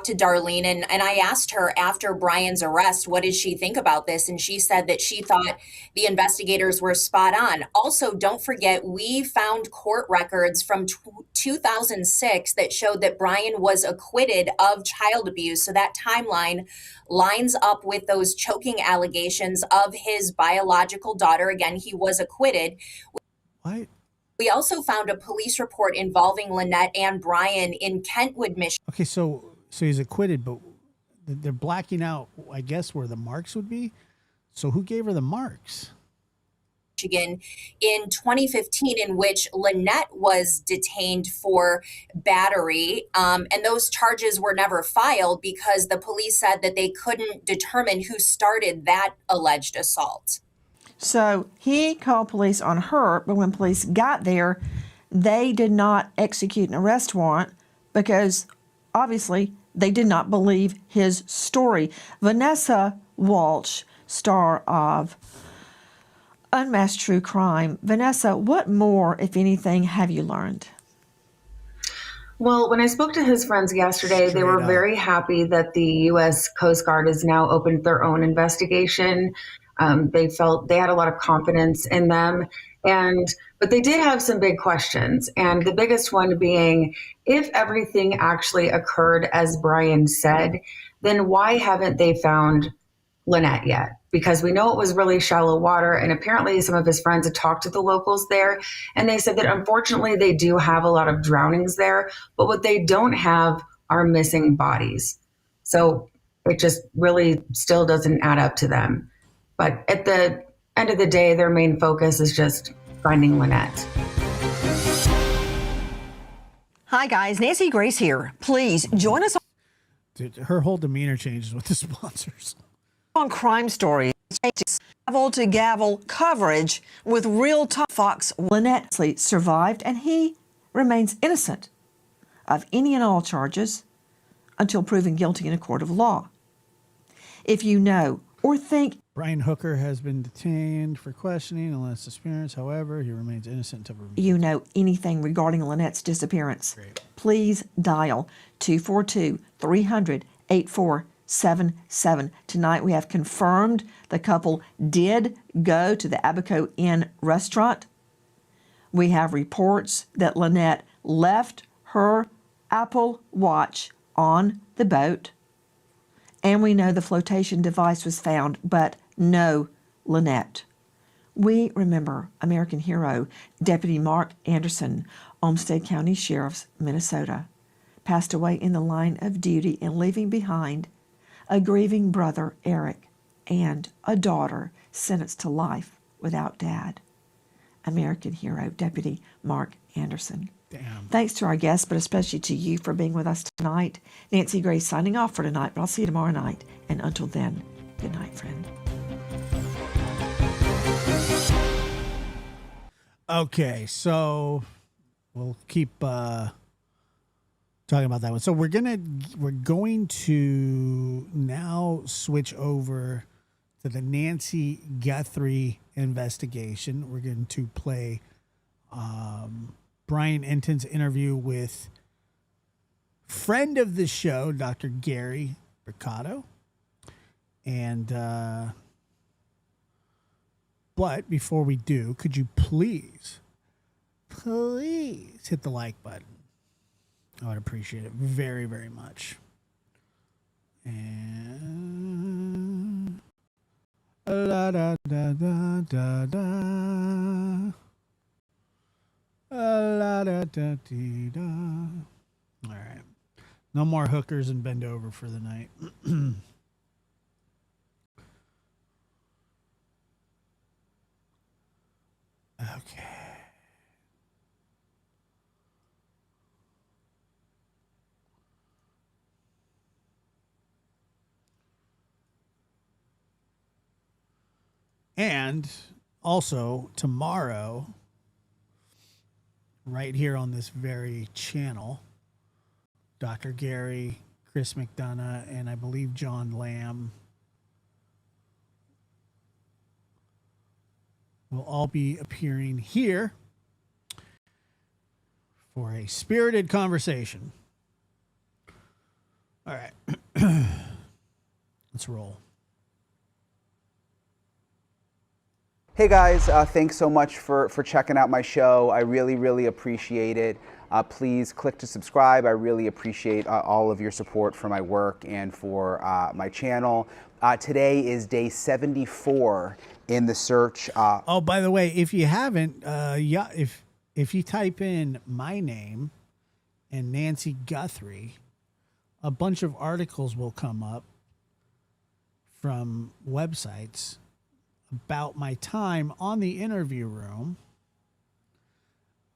S14: To Darlene, and I asked her after Brian's arrest, what did she think about this? And she said that she thought the investigators were spot on. Also, don't forget, we found court records from 2006 that showed that Brian was acquitted of child abuse. So that timeline lines up with those choking allegations of his biological daughter. Again, he was acquitted.
S1: What?
S14: We also found a police report involving Lynette and Brian in Kentwood, Michigan.
S1: Okay, so he's acquitted, but they're blacking out, I guess, where the marks would be. So who gave her the marks?
S14: Michigan in 2015, in which Lynette was detained for battery. And those charges were never filed because the police said that they couldn't determine who started that alleged assault.
S3: So he called police on her, but when police got there, they did not execute an arrest warrant because obviously they did not believe his story. Vanessa Walsh, star of Unmasked True Crime. Vanessa, what more, if anything, have you learned?
S11: Well, when I spoke to his friends yesterday, they were very happy that the U.S. Coast Guard has now opened their own investigation. They felt they had a lot of confidence in them. But they did have some big questions. And the biggest one being, if everything actually occurred as Brian said, then why haven't they found Lynette yet? Because we know it was really shallow water. And apparently some of his friends had talked to the locals there. And they said that unfortunately they do have a lot of drownings there. But what they don't have are missing bodies. So it just really still doesn't add up to them. But at the end of the day, their main focus is just finding Lynette.
S3: Hi, guys. Nancy Grace here. Please join us
S1: Dude, her whole demeanor changes with the sponsors.
S3: on Crime Stories. Gavel to gavel coverage with real-time Fox. Lynette survived, and he remains innocent of any and all charges until proven guilty in a court of law. If you know or think
S1: Brian Hooker has been detained for questioning unless disappearance. However, he remains innocent until
S3: you know anything regarding Lynette's disappearance, please dial 242-300-8477. Tonight we have confirmed the couple did go to the Abaco Inn restaurant. We have reports that Lynette left her Apple Watch on the boat. And we know the flotation device was found, but no Lynette. We remember American hero Deputy Mark Anderson, Olmsted County Sheriff's, Minnesota. passed away in the line of duty and leaving behind a grieving brother, Eric, and a daughter sentenced to life without dad. American hero, Deputy Mark Anderson.
S1: Damn.
S3: Thanks to our guests, but especially to you for being with us tonight. Nancy Grace signing off for tonight, but I'll see you tomorrow night. And until then, good night, friend.
S1: Okay, so we'll keep talking about that one. So we're going to now switch over to the Nancy Guthrie investigation. We're going to play Brian Enton's interview with friend of the show, Dr. Gary Riccotto. And but before we do, could you please hit the like button? I would appreciate it very, very much. And la da da da da da. La da da dee da. All right. No more hookers and bend over for the night. Okay. And also tomorrow, right here on this very channel, Dr. Gary, Chris McDonough, and I believe John Lamb will all be appearing here for a spirited conversation. All right. Let's roll.
S4: Hey guys, thanks so much for checking out my show. I really, really appreciate it. Please click to subscribe. I really appreciate all of your support for my work and for my channel. Today is day 74 in the search.
S1: Oh, by the way, if you haven't, if you type in my name and Nancy Guthrie, a bunch of articles will come up from websites about my time on the Interview Room,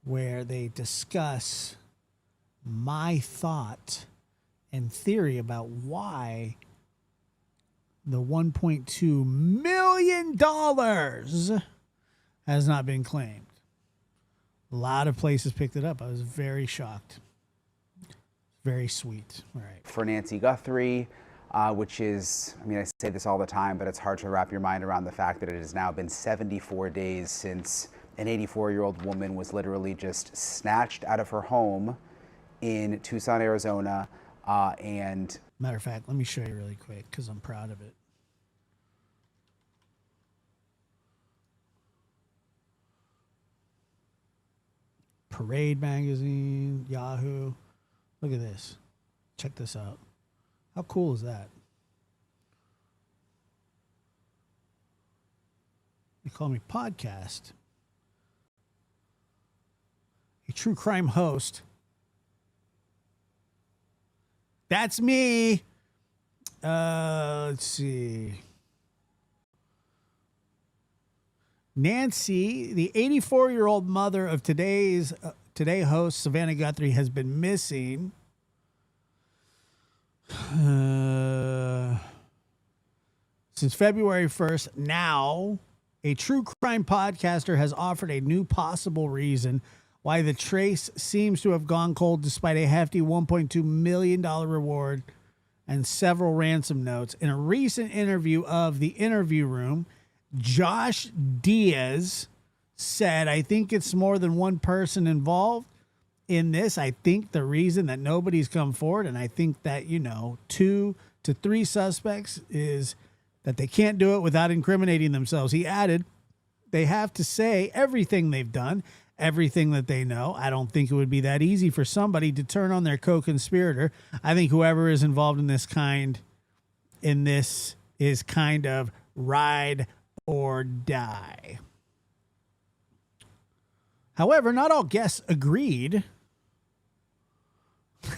S1: where they discuss my thought and theory about why the $1.2 million has not been claimed. A lot of places picked it up. I was very shocked. Very sweet. All right.
S4: For Nancy Guthrie, which is, I mean, I say this all the time, but it's hard to wrap your mind around the fact that it has now been 74 days since an 84-year-old woman was literally just snatched out of her home in Tucson, Arizona. And
S1: matter of fact, let me show you really quick because I'm proud of it. Parade magazine, Yahoo. Look at this. Check this out. How cool is that? They call me podcast. A true crime host. That's me. Let's see. Nancy, the 84-year-old mother of Today host Savannah Guthrie, has been missing since February 1st. Now, a true crime podcaster has offered a new possible reason why the trace seems to have gone cold despite a hefty $1.2 million reward and several ransom notes. In a recent interview of The Interview Room, Josh Diaz said, "I think it's more than one person involved in this. I think the reason that nobody's come forward, and I think that, 2 to 3 suspects, is that they can't do it without incriminating themselves." He added, "They have to say everything they've done, everything that they know. I don't think it would be that easy for somebody to turn on their co-conspirator. I think whoever is involved in this is kind of ride or die." However, not all guests agreed.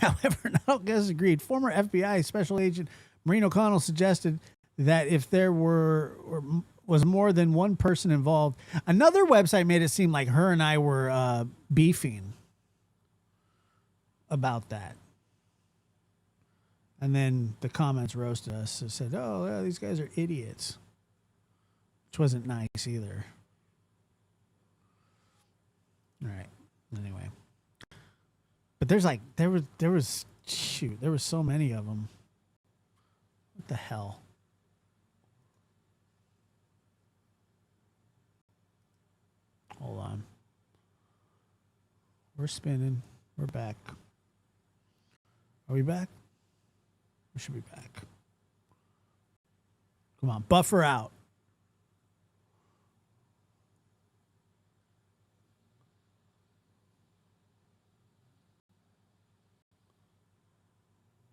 S1: However, not all guests agreed. Former FBI Special Agent Maureen O'Connell suggested that if there was more than one person involved, another website made it seem like her and I were beefing about that. And then the comments roasted us and said, oh, yeah, these guys are idiots. Which wasn't nice either. All right. Anyway. But there was so many of them. What the hell? Hold on. We're spinning. We're back. Are we back? We should be back. Come on, buffer out.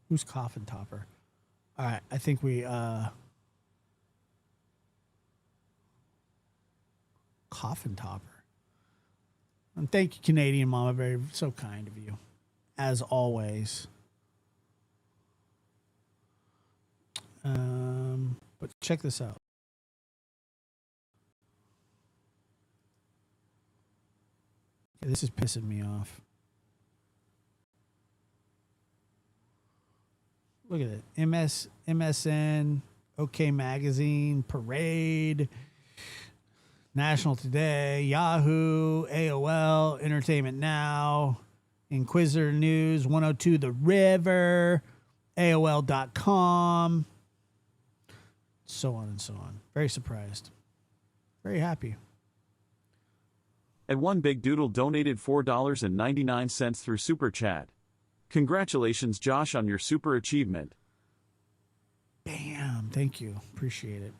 S1: Who's Coffin Topper? All right, I think we Coffin Topper. And thank you, Canadian Mama, very so kind of you, as always. But check this out. Okay, this is pissing me off. Look at it. MSN, OK Magazine, Parade, National Today, Yahoo, AOL, Entertainment Now, Inquisitor News, 102 The River, AOL.com, so on and so on. Very surprised. Very happy.
S2: And One Big Doodle donated $4.99 through Super Chat. Congratulations, Josh, on your super achievement.
S1: Bam. Thank you. Appreciate it.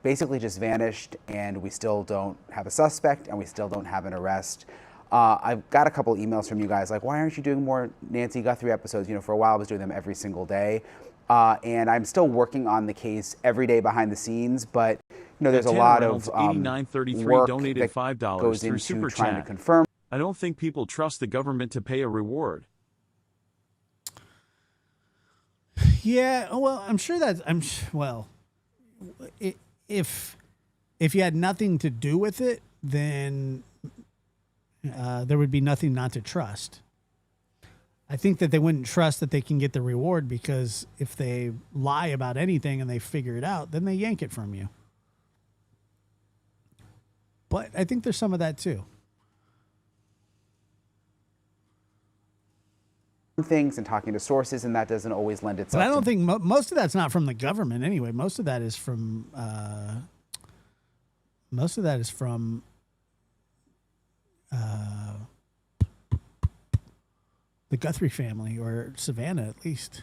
S4: Basically just vanished, and we still don't have a suspect, and we still don't have an arrest. I've got a couple emails from you guys like, why aren't you doing more Nancy Guthrie episodes? You know, for a while I was doing them every single day. And I'm still working on the case every day behind the scenes, but you know, there's a lot of work
S2: donated
S4: that
S2: $5
S4: goes
S2: through
S4: into
S2: Super
S4: trying
S2: Chat.
S4: to confirm.
S2: I don't think people trust the government to pay a reward.
S1: Yeah, well, I'm sure that if you had nothing to do with it, then there would be nothing not to trust. I think that they wouldn't trust that they can get the reward, because if they lie about anything and they figure it out, then they yank it from you. But I think there's some of that too.
S4: Things and talking to sources, and that doesn't always lend itself.
S1: But I don't think most of that's not from the government anyway. Most of that is from the Guthrie family, or Savannah at least.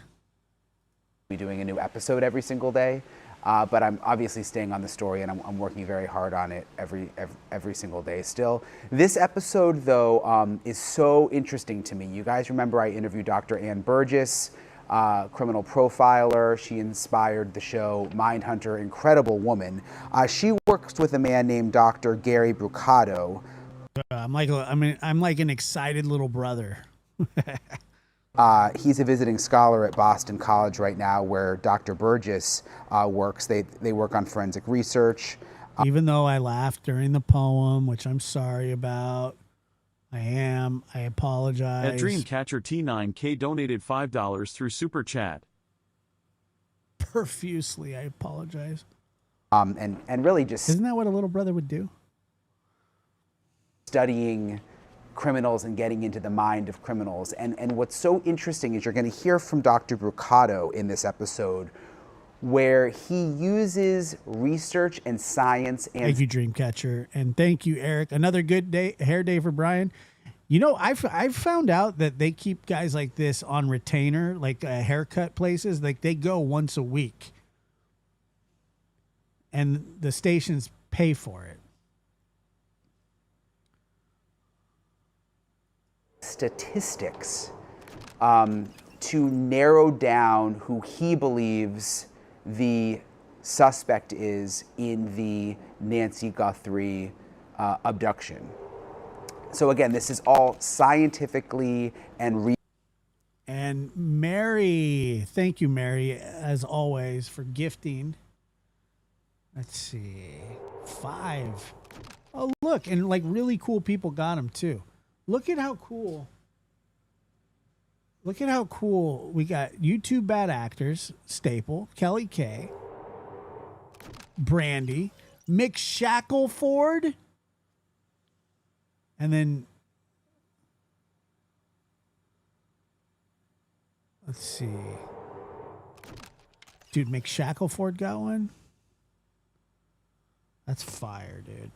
S4: Be doing a new episode every single day, but I'm obviously staying on the story, and I'm working very hard on it every single day still. This episode, though, is so interesting to me. You guys remember I interviewed Dr. Ann Burgess, criminal profiler. She inspired the show Mindhunter, incredible woman. She works with a man named Dr. Gary Brucato.
S1: I'm like an excited little brother.
S4: He's a visiting scholar at Boston College right now, where Dr. Burgess works. They work on forensic research.
S1: Even though I laughed during the poem, which I'm sorry about, I apologize.
S2: At Dreamcatcher T9K donated $5 through Super Chat.
S1: Profusely, I apologize.
S4: And really just...
S1: Isn't that what a little brother would do?
S4: Studying criminals and getting into the mind of criminals. And what's so interesting is you're going to hear from Dr. Brucato in this episode, where he uses research and science. And
S1: thank you, Dreamcatcher. And thank you, Eric. Another good hair day for Brian. You know, I've found out that they keep guys like this on retainer, like haircut places. Like, they go once a week, and the stations pay for it.
S4: Statistics to narrow down who he believes the suspect is in the Nancy Guthrie abduction. So again, this is all scientifically and
S1: And Mary, thank you, Mary, as always, for gifting. Let's see, 5. Oh, look, and like really cool people got them too. Look at how cool. Look at how cool we got. YouTube Bad Actors, Staple, Kelly K, Brandy, Mick Shackelford, and then let's see. Dude, Mick Shackelford got one? That's fire, dude.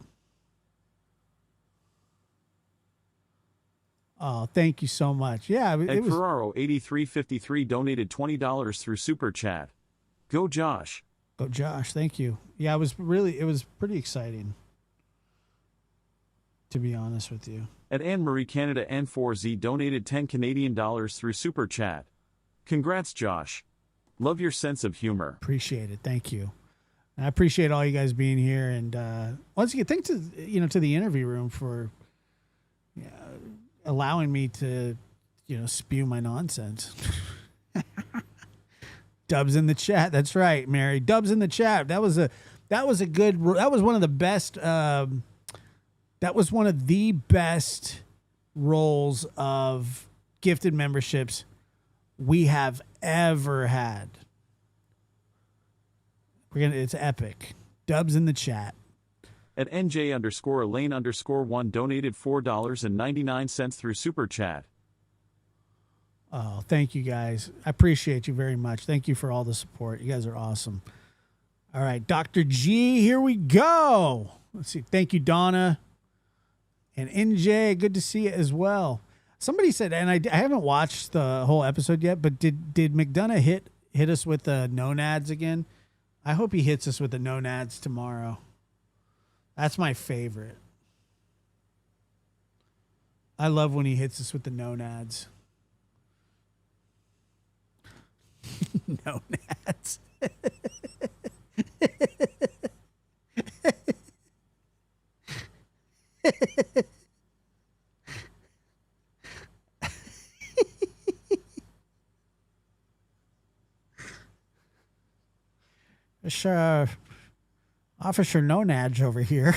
S1: Oh, thank you so much. Yeah, it was.
S2: Ferraro 8353 donated $20 through Super Chat. Go Josh.
S1: Go Josh, thank you. Yeah, it was pretty exciting, to be honest with you.
S2: At Anne Marie Canada N4Z donated $10 through Super Chat. Congrats, Josh. Love your sense of humor.
S1: Appreciate it. Thank you. And I appreciate all you guys being here. And once again, thanks to the interview room for allowing me to spew my nonsense. Dubs in the chat. That's right, Mary. Dubs in the chat. That was one of the best. That was one of the best roles of gifted memberships we have ever had. It's epic. Dubs in the chat.
S2: At NJ_Elaine_1 donated $4.99 through Super Chat.
S1: Oh, thank you guys. I appreciate you very much. Thank you for all the support. You guys are awesome. All right, Dr. G, here we go. Let's see. Thank you, Donna. And NJ, good to see you as well. Somebody said, and I haven't watched the whole episode yet, but did McDonough hit us with the nonads again? I hope he hits us with the nonads tomorrow. That's my favorite. I love when he hits us with the nonads. Nonads. It's Officer Nonads over here.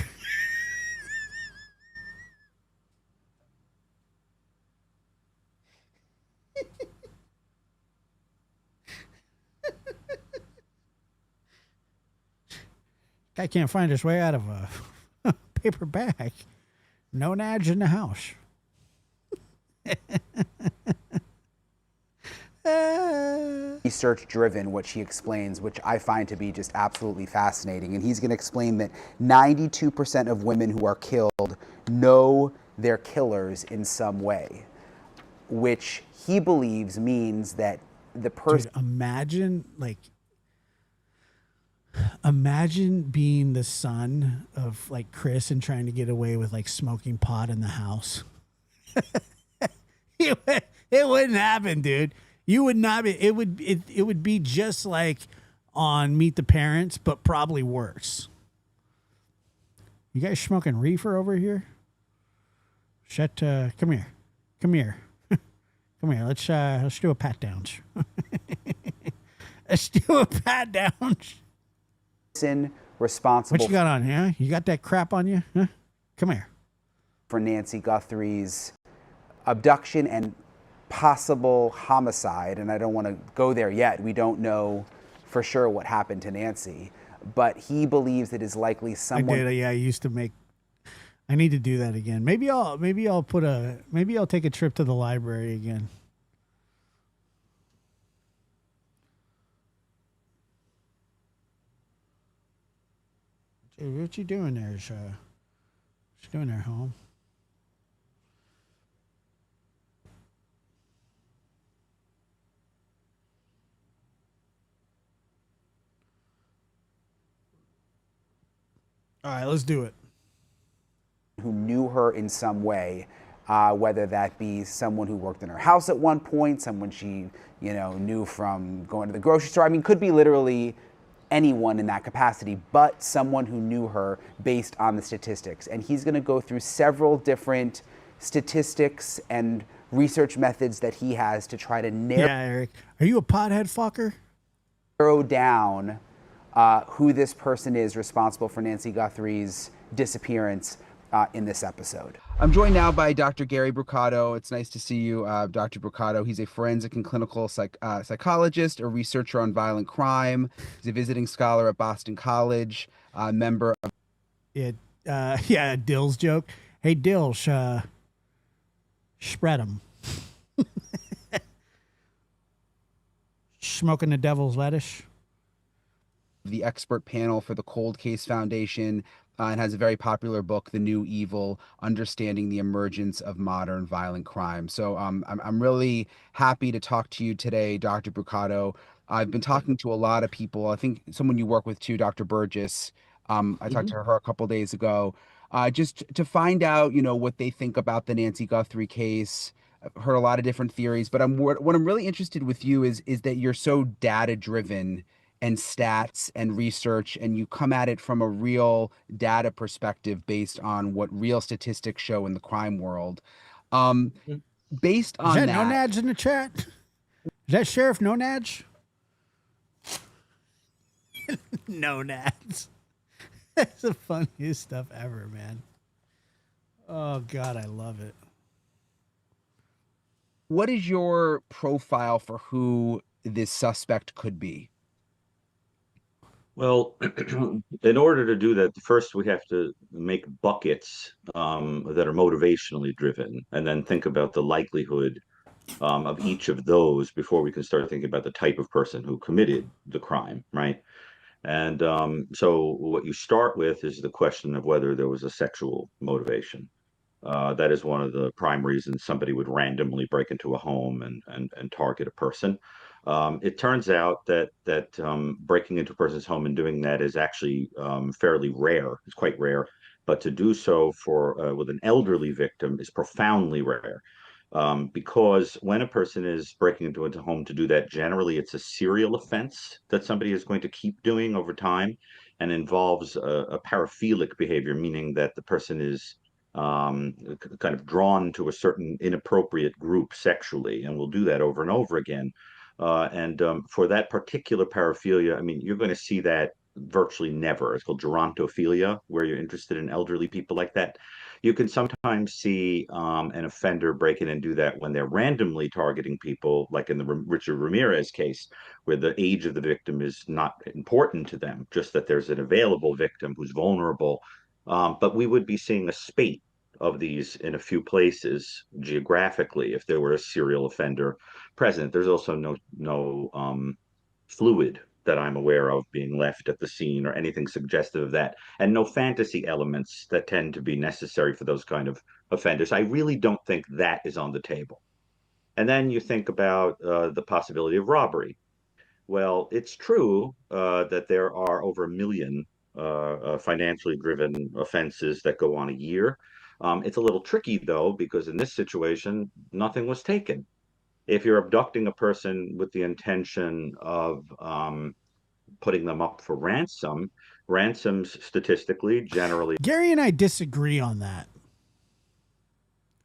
S1: Guy can't find his way out of a paper bag. Nonads in the house.
S4: research driven, which he explains, which I find to be just absolutely fascinating. And he's going to explain that 92% of women who are killed know their killers in some way, which he believes means that the person.
S1: Imagine being the son of like Chris and trying to get away with like smoking pot in the house. It wouldn't happen, dude. You would not be. It would be just like on Meet the Parents, but probably worse. You guys smoking reefer over here? Come here. Come here. Let's do a pat downs. Let's do a pat downs.
S4: Responsible.
S1: What you got on here? You got that crap on you? Huh? Come here.
S4: For Nancy Guthrie's abduction and possible homicide, and I don't want to go there yet. We don't know for sure what happened to Nancy, but he believes it is likely someone.
S1: I did. Yeah, I used to make. I need to do that again. Maybe I'll take a trip to the library again. Dude, what you doing there, what you doing there, home? All right, let's do it.
S4: Who knew her in some way, whether that be someone who worked in her house at one point, someone she, knew from going to the grocery store. I mean, could be literally anyone in that capacity, but someone who knew her based on the statistics. And he's going to go through several different, statistics and research methods that he has to try to narrow
S1: Yeah, Eric. Are you a pothead fucker?
S4: down who this person is responsible for Nancy Guthrie's disappearance in this episode. I'm joined now by Dr. Gary Brucato. It's nice to see you, Dr. Brucato. He's a forensic and clinical psychologist, a researcher on violent crime. He's a visiting scholar at Boston College, member of...
S1: Yeah, Dill's joke. Hey, Dill, spread 'em. Smoking the devil's lettuce.
S4: The expert panel for the Cold Case Foundation, and has a very popular book, The New Evil, Understanding the Emergence of Modern Violent Crime. So I'm really happy to talk to you today, Dr. Brucato. I've been talking to a lot of people. I think someone you work with too, Dr. Burgess. I talked to her a couple days ago, just to find out, what they think about the Nancy Guthrie case. I've heard a lot of different theories, but what I'm really interested with you is that you're so data driven and stats and research, and you come at it from a real data perspective based on what real statistics show in the crime world. Based on
S1: Is that No Nads in the chat? Is that Sheriff No Nads? No Nads. That's the funniest stuff ever, man. Oh, God, I love it.
S4: What is your profile for who this suspect could be?
S5: Well, in order to do that, first we have to make buckets that are motivationally driven, and then think about the likelihood of each of those before we can start thinking about the type of person who committed the crime, right? And so what you start with is the question of whether there was a sexual motivation. That is one of the prime reasons somebody would randomly break into a home and target a person. It turns out that breaking into a person's home and doing that is actually fairly rare. It's quite rare, but to do so with an elderly victim is profoundly rare. Because when a person is breaking into a home to do that, generally it's a serial offense that somebody is going to keep doing over time, and involves a paraphilic behavior, meaning that the person is kind of drawn to a certain inappropriate group sexually, and will do that over and over again. And for that particular paraphilia, I mean, you're going to see that virtually never. It's called gerontophilia, where you're interested in elderly people like that. You can sometimes see an offender break in and do that when they're randomly targeting people, like in the Richard Ramirez case, where the age of the victim is not important to them, just that there's an available victim who's vulnerable. But we would be seeing a spate of these in a few places geographically if there were a serial offender present. There's also no fluid that I'm aware of being left at the scene or anything suggestive of that, and no fantasy elements that tend to be necessary for those kind of offenders. I really don't think that is on the table. And then you think about the possibility of robbery. Well, it's true that there are over 1 million financially driven offenses that go on a year. It's a little tricky, though, because in this situation, nothing was taken. If you're abducting a person with the intention of putting them up for ransom, ransoms statistically generally...
S1: Gary and I disagree on that.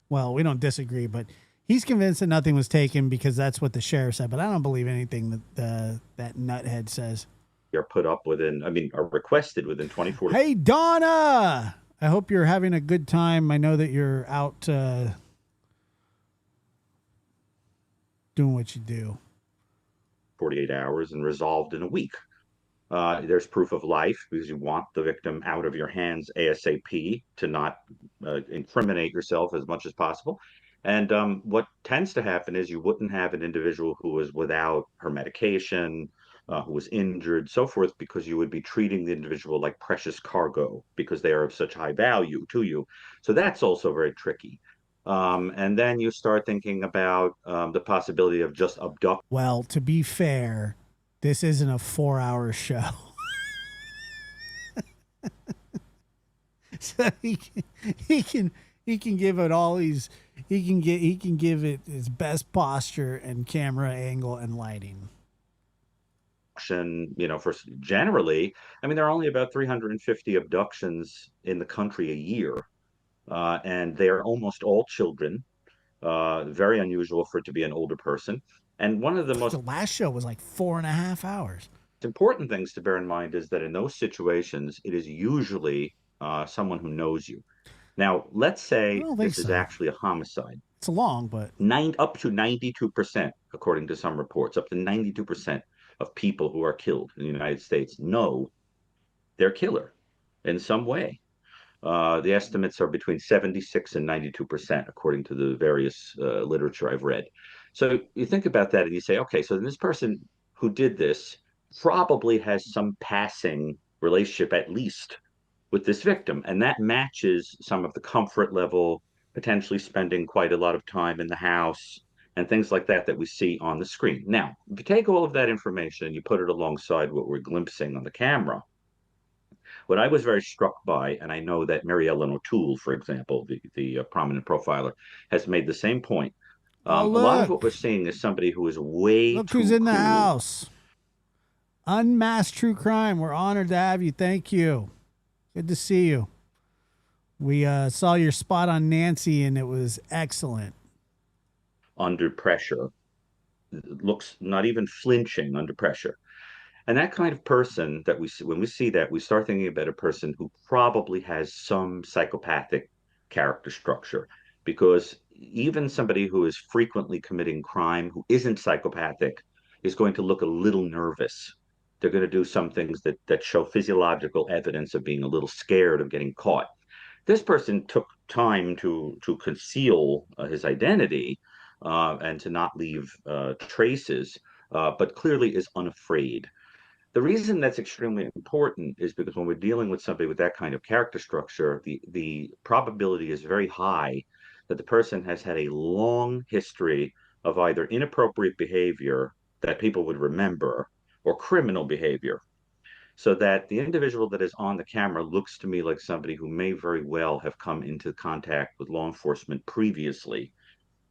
S1: Well, we don't disagree, but he's convinced that nothing was taken because that's what the sheriff said, but I don't believe anything that that nuthead says.
S5: Are put up are requested within 24.
S1: Hey, Donna! I hope you're having a good time. I know that you're out doing what you do.
S5: 48 hours and resolved in a week. There's proof of life because you want the victim out of your hands ASAP to not incriminate yourself as much as possible. And what tends to happen is you wouldn't have an individual who was without her medication, who was injured, so forth, because you would be treating the individual like precious cargo because they are of such high value to you. So that's also very tricky. And then you start thinking about the possibility of just abduct.
S1: Well, to be fair, this isn't a 4-hour show. So he can give it all he can give it his best posture and camera angle and lighting.
S5: For generally, there are only about 350 abductions in the country a year. and they are almost all children. Very unusual for it to be an older person. And one of the most
S1: The last show was like 4.5 hours.
S5: important things to bear in mind is that in those situations, it is usually someone who knows you. Now, let's say this is actually a homicide.
S1: It's long, but
S5: Up to 92%, according to some reports, up to 92% of people who are killed in the United States know their killer in some way. The estimates are between 76 and 92%, according to the various literature I've read. So you think about that and you say, okay, so this person who did this probably has some passing relationship, at least, with this victim. And that matches some of the comfort level, potentially spending quite a lot of time in the house and things like that that we see on the screen. Now, if you take all of that information and you put it alongside what we're glimpsing on the camera, what I was very struck by, and I know that Mary Ellen O'Toole, for example, the prominent profiler, has made the same point. A lot of what we're seeing is somebody who is way
S1: Look
S5: too
S1: who's in the
S5: cool.
S1: house. Unmasked True Crime. We're honored to have you. Thank you. Good to see you. We saw your spot on Nancy, and it was excellent.
S5: Under pressure, looks not even flinching under pressure. And that kind of person that we see, when we see that, we start thinking about a person who probably has some psychopathic character structure, because even somebody who is frequently committing crime, who isn't psychopathic, is going to look a little nervous. They're going to do some things that show physiological evidence of being a little scared of getting caught. This person took time to conceal his identity and to not leave traces, but clearly is unafraid. The reason that's extremely important is because when we're dealing with somebody with that kind of character structure, the probability is very high that the person has had a long history of either inappropriate behavior that people would remember or criminal behavior. So that the individual that is on the camera looks to me like somebody who may very well have come into contact with law enforcement previously.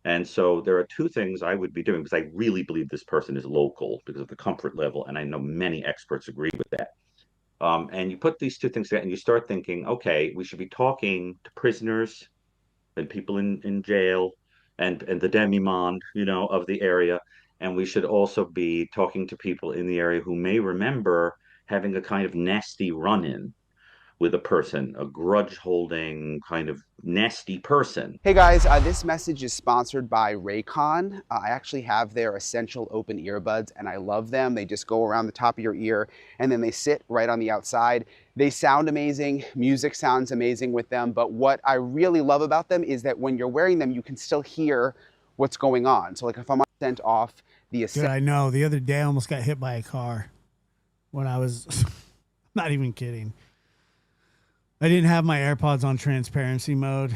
S5: And so there are two things I would be doing, because I really believe this person is local because of the comfort level. And I know many experts agree with that. And you put these two things together and you start thinking, okay, we should be talking to prisoners and people in jail and the demi-monde, of the area. And we should also be talking to people in the area who may remember having a kind of nasty run-in with a person, a grudge-holding kind of nasty person.
S4: Hey guys, this message is sponsored by Raycon. I actually have their essential open earbuds and I love them. They just go around the top of your ear and then they sit right on the outside. They sound amazing, music sounds amazing with them, but what I really love about them is that when you're wearing them, you can still hear what's going on. So like if I'm sent off the
S1: Dude, I know. The other day I almost got hit by a car when I was, not even kidding. I didn't have my AirPods on transparency mode,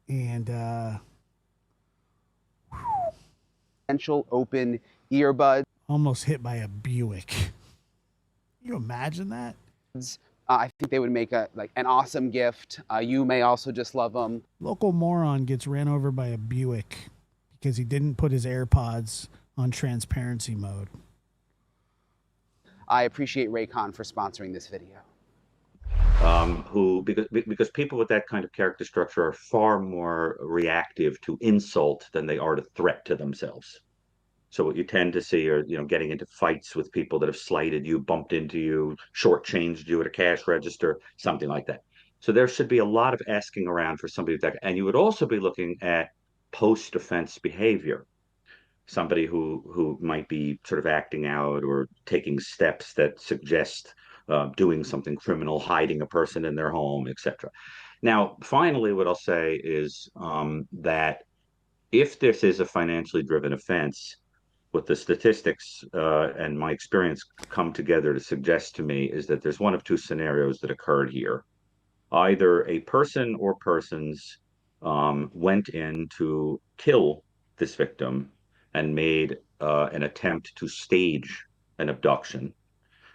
S1: and
S4: essential open earbuds.
S1: Almost hit by a Buick. Can you imagine that?
S4: I think they would make an awesome gift. You may also just love them.
S1: Local moron gets ran over by a Buick because he didn't put his AirPods on transparency mode.
S4: I appreciate Raycon for sponsoring this video.
S5: Because people with that kind of character structure are far more reactive to insult than they are to threat to themselves. So what you tend to see are, getting into fights with people that have slighted you, bumped into you, shortchanged you at a cash register, something like that. So there should be a lot of asking around for somebody with that. And you would also be looking at post-offense behavior. Somebody who might be sort of acting out or taking steps that suggest doing something criminal, hiding a person in their home, etc. Now, finally, what I'll say is that if this is a financially driven offense, what the statistics and my experience come together to suggest to me is that there's one of two scenarios that occurred here. Either a person or persons went in to kill this victim and made an attempt to stage an abduction,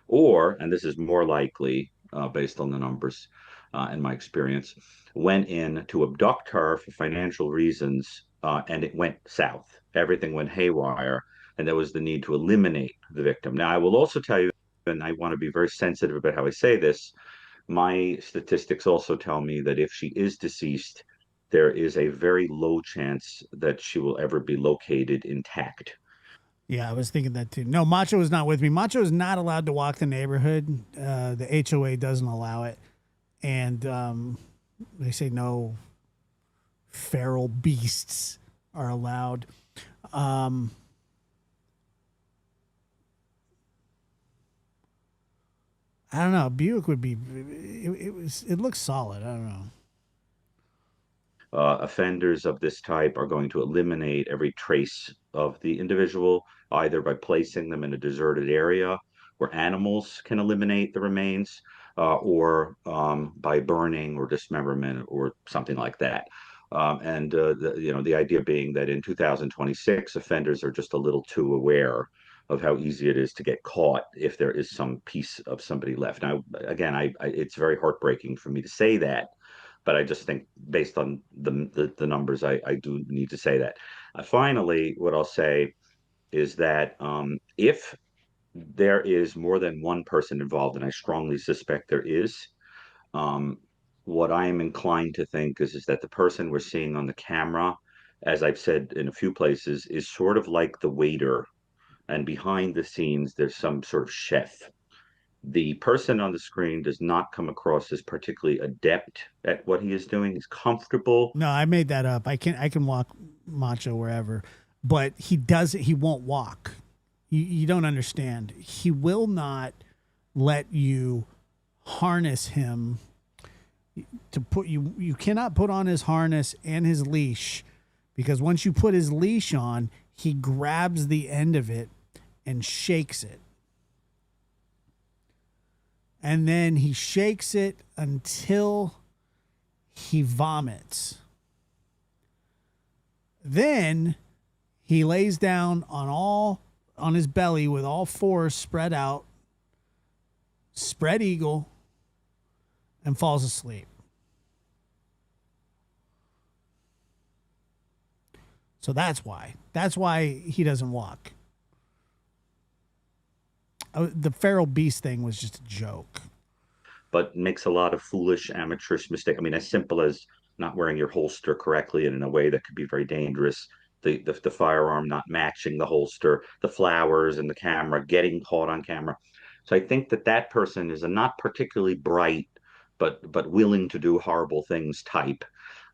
S5: or, and this is more likely based on the numbers and my experience, went in to abduct her for financial reasons and it went south. Everything went haywire and there was the need to eliminate the victim. Now, I will also tell you, and I want to be very sensitive about how I say this, My statistics also tell me that if she is deceased, there is a very low chance that she will ever be located intact.
S1: Yeah, I was thinking that too. No, Macho is not with me. Macho is not allowed to walk the neighborhood. The HOA doesn't allow it. And they say no feral beasts are allowed. I don't know. Buick would be. It looks solid. I don't know.
S5: Offenders of this type are going to eliminate every trace of the individual, either by placing them in a deserted area where animals can eliminate the remains, or by burning or dismemberment or something like that. The idea being that in 2026, offenders are just a little too aware of how easy it is to get caught if there is some piece of somebody left. Now, again, it's very heartbreaking for me to say that, but I just think based on the numbers, I do need to say that. Finally, what I'll say is that if there is more than one person involved, and I strongly suspect there is, what I am inclined to think is that the person we're seeing on the camera, as I've said in a few places, is sort of like the waiter, and behind the scenes, there's some sort of chef. The person on the screen does not come across as particularly adept at what he is doing. He's comfortable.
S1: No, I made that up. I can walk Macho wherever, but he won't walk. You don't understand. He will not let you harness him to put you cannot put on his harness and his leash, because once you put his leash on, he grabs the end of it and shakes it. And then he shakes it until he vomits. Then he lays down on his belly with all fours spread out, spread eagle, and falls asleep. So that's why. That's why he doesn't walk. The feral beast thing was just a joke.
S5: But makes a lot of foolish, amateurish mistakes. I mean, as simple as not wearing your holster correctly and in a way that could be very dangerous. The firearm not matching the holster, the flowers and the camera, getting caught on camera. So I think that person is a not particularly bright, but willing to do horrible things type,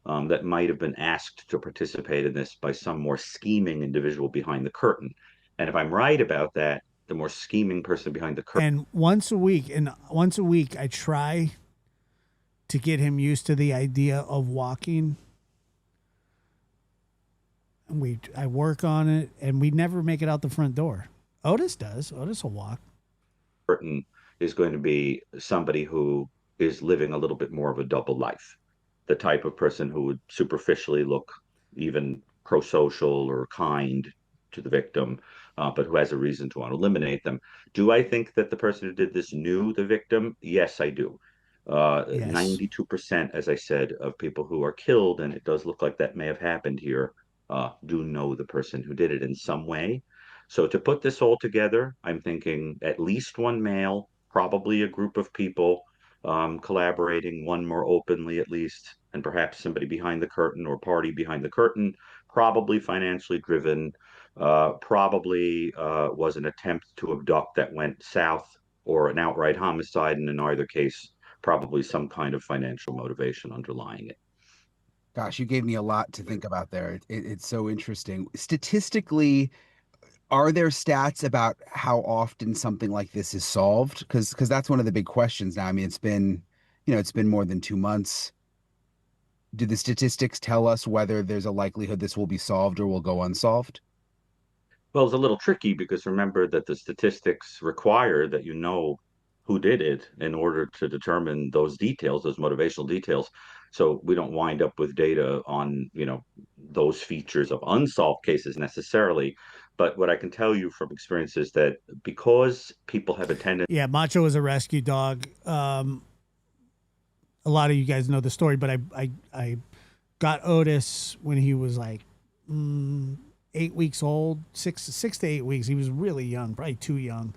S5: that might have been asked to participate in this by some more scheming individual behind the curtain. And if I'm right about that, the more scheming person behind the curtain.
S1: And once a week, I try to get him used to the idea of walking. And I work on it, and we never make it out the front door. Otis does. Otis will walk.
S5: Curtain is going to be somebody who is living a little bit more of a double life. The type of person who would superficially look even pro-social or kind to the victim, but who has a reason to want to eliminate them. Do I think that the person who did this knew the victim? Yes, I do. 92%, as I said, of people who are killed, and it does look like that may have happened here, do know the person who did it in some way. So to put this all together, I'm thinking at least one male, probably a group of people collaborating, one more openly at least, and perhaps somebody behind the curtain or party behind the curtain, probably financially driven, probably was an attempt to abduct that went south, or an outright homicide, and in either case, probably some kind of financial motivation underlying it.
S4: Gosh, you gave me a lot to think about there. It's so interesting. Statistically, are there stats about how often something like this is solved? Because that's one of the big questions now. I mean, it's been more than 2 months. Do the statistics tell us whether there's a likelihood this will be solved or will go unsolved?
S5: Well, it's a little tricky because remember that the statistics require that you know who did it in order to determine those details, those motivational details. So we don't wind up with data on, those features of unsolved cases necessarily. But what I can tell you from experience is that because people have attended.
S1: Yeah, Macho is a rescue dog. A lot of you guys know the story, but I got Otis when he was like 8 weeks old, 6 to 8 weeks. He was really young, probably too young.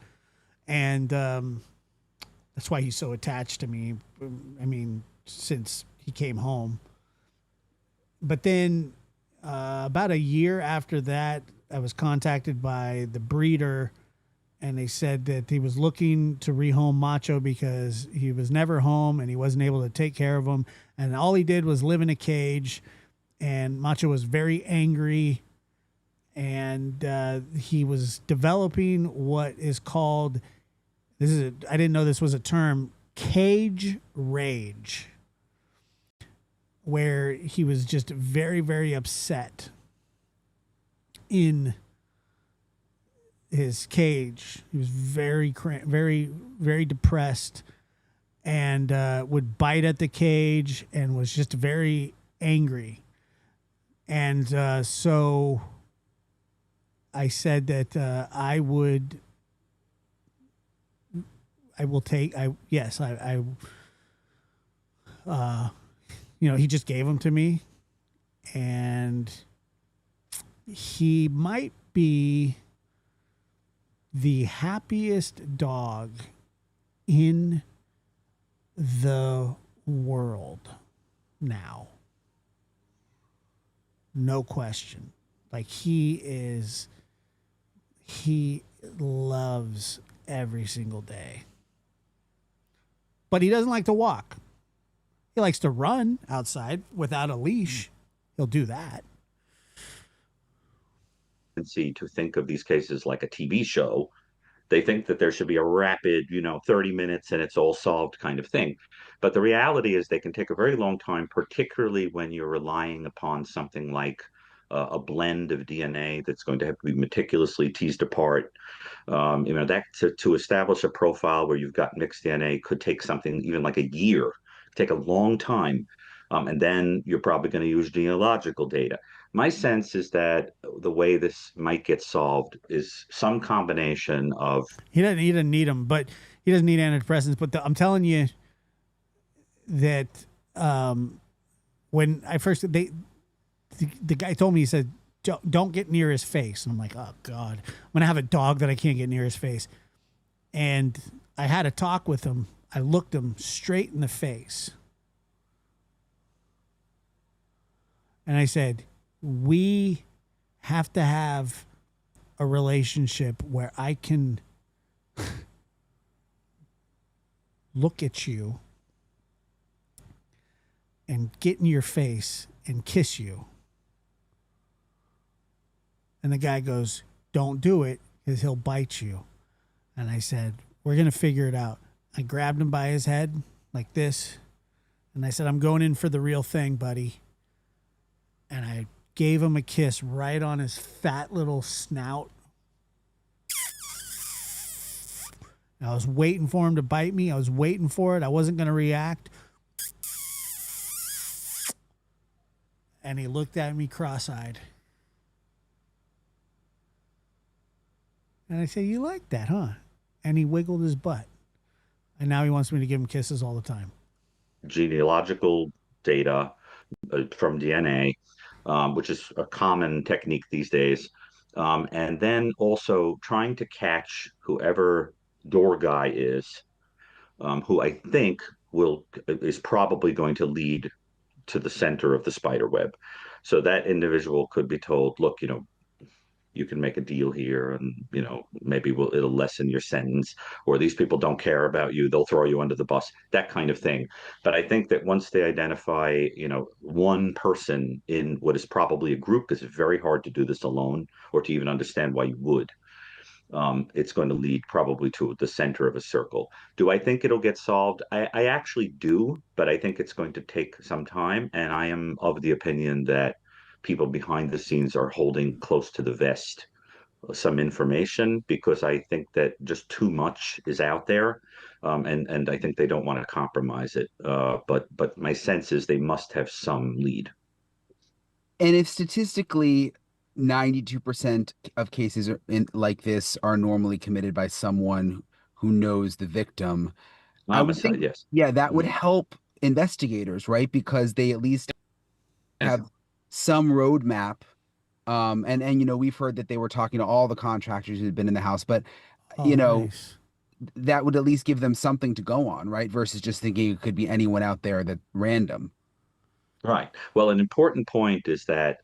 S1: And that's why he's so attached to me. I mean, since he came home. But then about a year after that, I was contacted by the breeder, and they said that he was looking to rehome Macho because he was never home and he wasn't able to take care of him. And all he did was live in a cage, and Macho was very angry, and he was developing what is called, I didn't know this was a term, cage rage, where he was just very, very upset in his cage. He was very, very depressed, and would bite at the cage and was just very angry. And so I said that I will take, he just gave him to me, and he might be the happiest dog in the world now. No question. Like, he loves every single day. But he doesn't like to walk. He likes to run outside without a leash. He'll do that.
S5: To think of these cases like a TV show. They think that there should be a rapid, 30 minutes and it's all solved kind of thing. But the reality is they can take a very long time, particularly when you're relying upon something like a blend of DNA that's going to have to be meticulously teased apart. That to establish a profile where you've got mixed DNA could take something even like a year, take a long time. And then you're probably going to use genealogical data. My sense is that the way this might get solved is some combination of.
S1: He doesn't need them, but he doesn't need antidepressants. But I'm telling you that when I first the guy told me, he said, "Don't get near his face," and I'm like, "Oh God, I'm gonna have a dog that I can't get near his face." And I had a talk with him. I looked him straight in the face. And I said, we have to have a relationship where I can look at you and get in your face and kiss you. And the guy goes, don't do it because he'll bite you. And I said, we're going to figure it out. I grabbed him by his head like this. And I said, I'm going in for the real thing, buddy. And I gave him a kiss right on his fat little snout. And I was waiting for him to bite me. I was waiting for it. I wasn't going to react. And he looked at me cross-eyed. And I said, you like that, huh? And he wiggled his butt. And now he wants me to give him kisses all the time.
S5: Genealogical data from DNA, which is a common technique these days. And then also trying to catch whoever door guy is, who I think is probably going to lead to the center of the spider web. So that individual could be told, look, you can make a deal here and, maybe it'll lessen your sentence, or these people don't care about you. They'll throw you under the bus, that kind of thing. But I think that once they identify, one person in what is probably a group, because it's very hard to do this alone or to even understand why you would, it's going to lead probably to the center of a circle. Do I think it'll get solved? I actually do, but I think it's going to take some time. And I am of the opinion that people behind the scenes are holding close to the vest some information, because I think that just too much is out there, and I think they don't want to compromise it. But my sense is they must have some lead.
S4: And if statistically 92% of cases like this are normally committed by someone who knows the victim, I would think,
S5: yes.
S4: Yeah, that would help investigators, right? Because they at least have some roadmap. And we've heard that they were talking to all the contractors who had been in the house, but
S1: nice.
S4: that would at least give them something to go on, right? Versus just thinking it could be anyone out there that random.
S5: Right. Well, an important point is that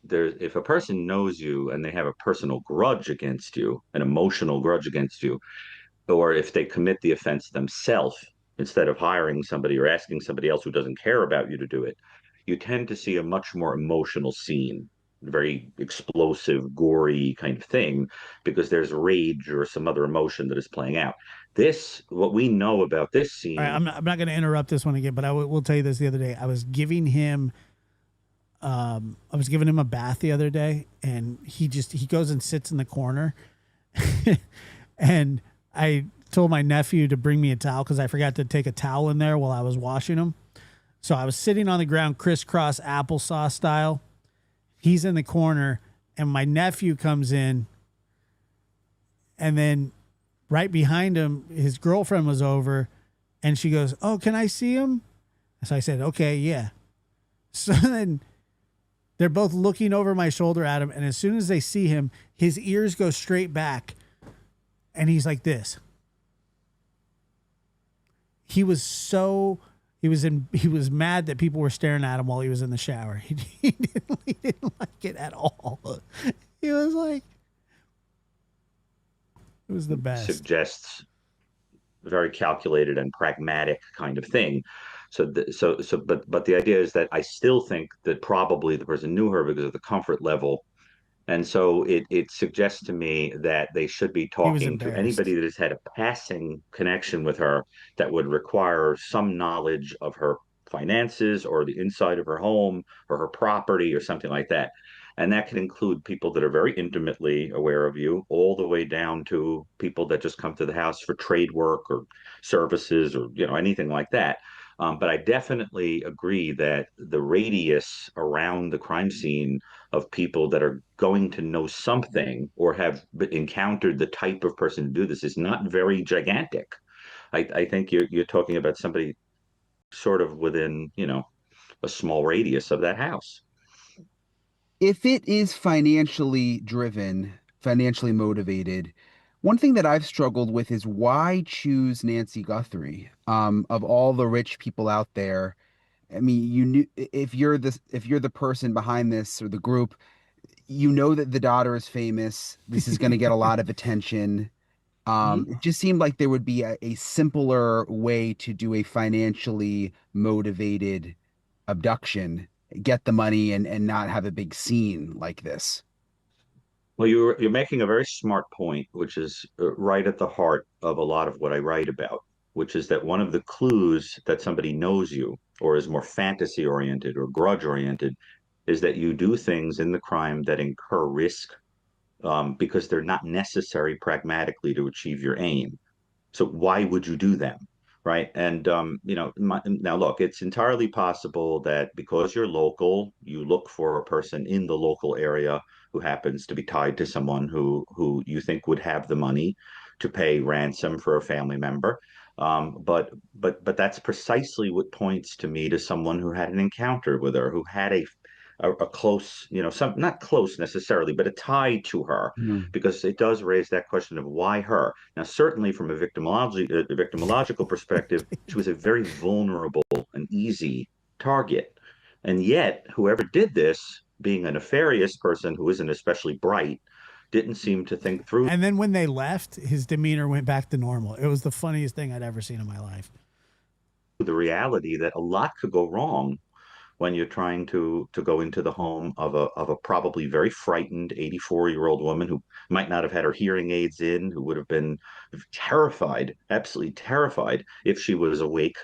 S5: if a person knows you and they have a personal grudge against you, an emotional grudge against you, or if they commit the offense themselves instead of hiring somebody or asking somebody else who doesn't care about you to do it, you tend to see a much more emotional scene, very explosive, gory kind of thing, because there's rage or some other emotion that is playing out. What we know about this scene.
S1: All right, I'm not going to interrupt this one again, but I will tell you this. The other day, I was giving him a bath the other day, and he goes and sits in the corner, and I told my nephew to bring me a towel because I forgot to take a towel in there while I was washing him. So I was sitting on the ground, crisscross applesauce style. He's in the corner, and my nephew comes in, and then right behind him, his girlfriend was over, and she goes, "Oh, can I see him?" So I said, "Okay, yeah." So then they're both looking over my shoulder at him, and as soon as they see him, his ears go straight back, and he's like this. He was mad that people were staring at him while he was in the shower. He didn't like it at all. He was like, it was the best.
S5: Suggests a very calculated and pragmatic kind of thing. But the idea is that I still think that probably the person knew her because of the comfort level. And so it suggests to me that they should be talking to anybody that has had a passing connection with her that would require some knowledge of her finances or the inside of her home or her property or something like that. And that can include people that are very intimately aware of you, all the way down to people that just come to the house for trade work or services or anything like that. But I definitely agree that the radius around the crime scene of people that are going to know something or have encountered the type of person to do this is not very gigantic. I think you're talking about somebody sort of within, a small radius of that house.
S4: If it is financially driven, financially motivated, one thing that I've struggled with is why choose Nancy Guthrie? Of all the rich people out there, I mean, you knew if you're the person behind this or the group, you know that the daughter is famous. This is going to get a lot of attention. It just seemed like there would be a simpler way to do a financially motivated abduction, get the money and not have a big scene like this.
S5: Well, you're making a very smart point, which is right at the heart of a lot of what I write about, which is that one of the clues that somebody knows you or is more fantasy oriented or grudge oriented is that you do things in the crime that incur risk because they're not necessary pragmatically to achieve your aim. So why would you do them? Right. And, now look, it's entirely possible that because you're local, you look for a person in the local area who happens to be tied to someone who you think would have the money to pay ransom for a family member. But that's precisely what points to me to someone who had an encounter with her, who had a close, some not close necessarily, but a tie to her, because it does raise that question of why her. Now, certainly from a victimological perspective, she was a very vulnerable and easy target, and yet whoever did this, being a nefarious person who isn't especially bright, didn't seem to think through.
S1: And then when they left, his demeanor went back to normal. It was the funniest thing I'd ever seen in my life.
S5: The reality that a lot could go wrong when you're trying to go into the home of a probably very frightened 84-year-old woman who might not have had her hearing aids in, who would have been terrified, absolutely terrified, if she was awake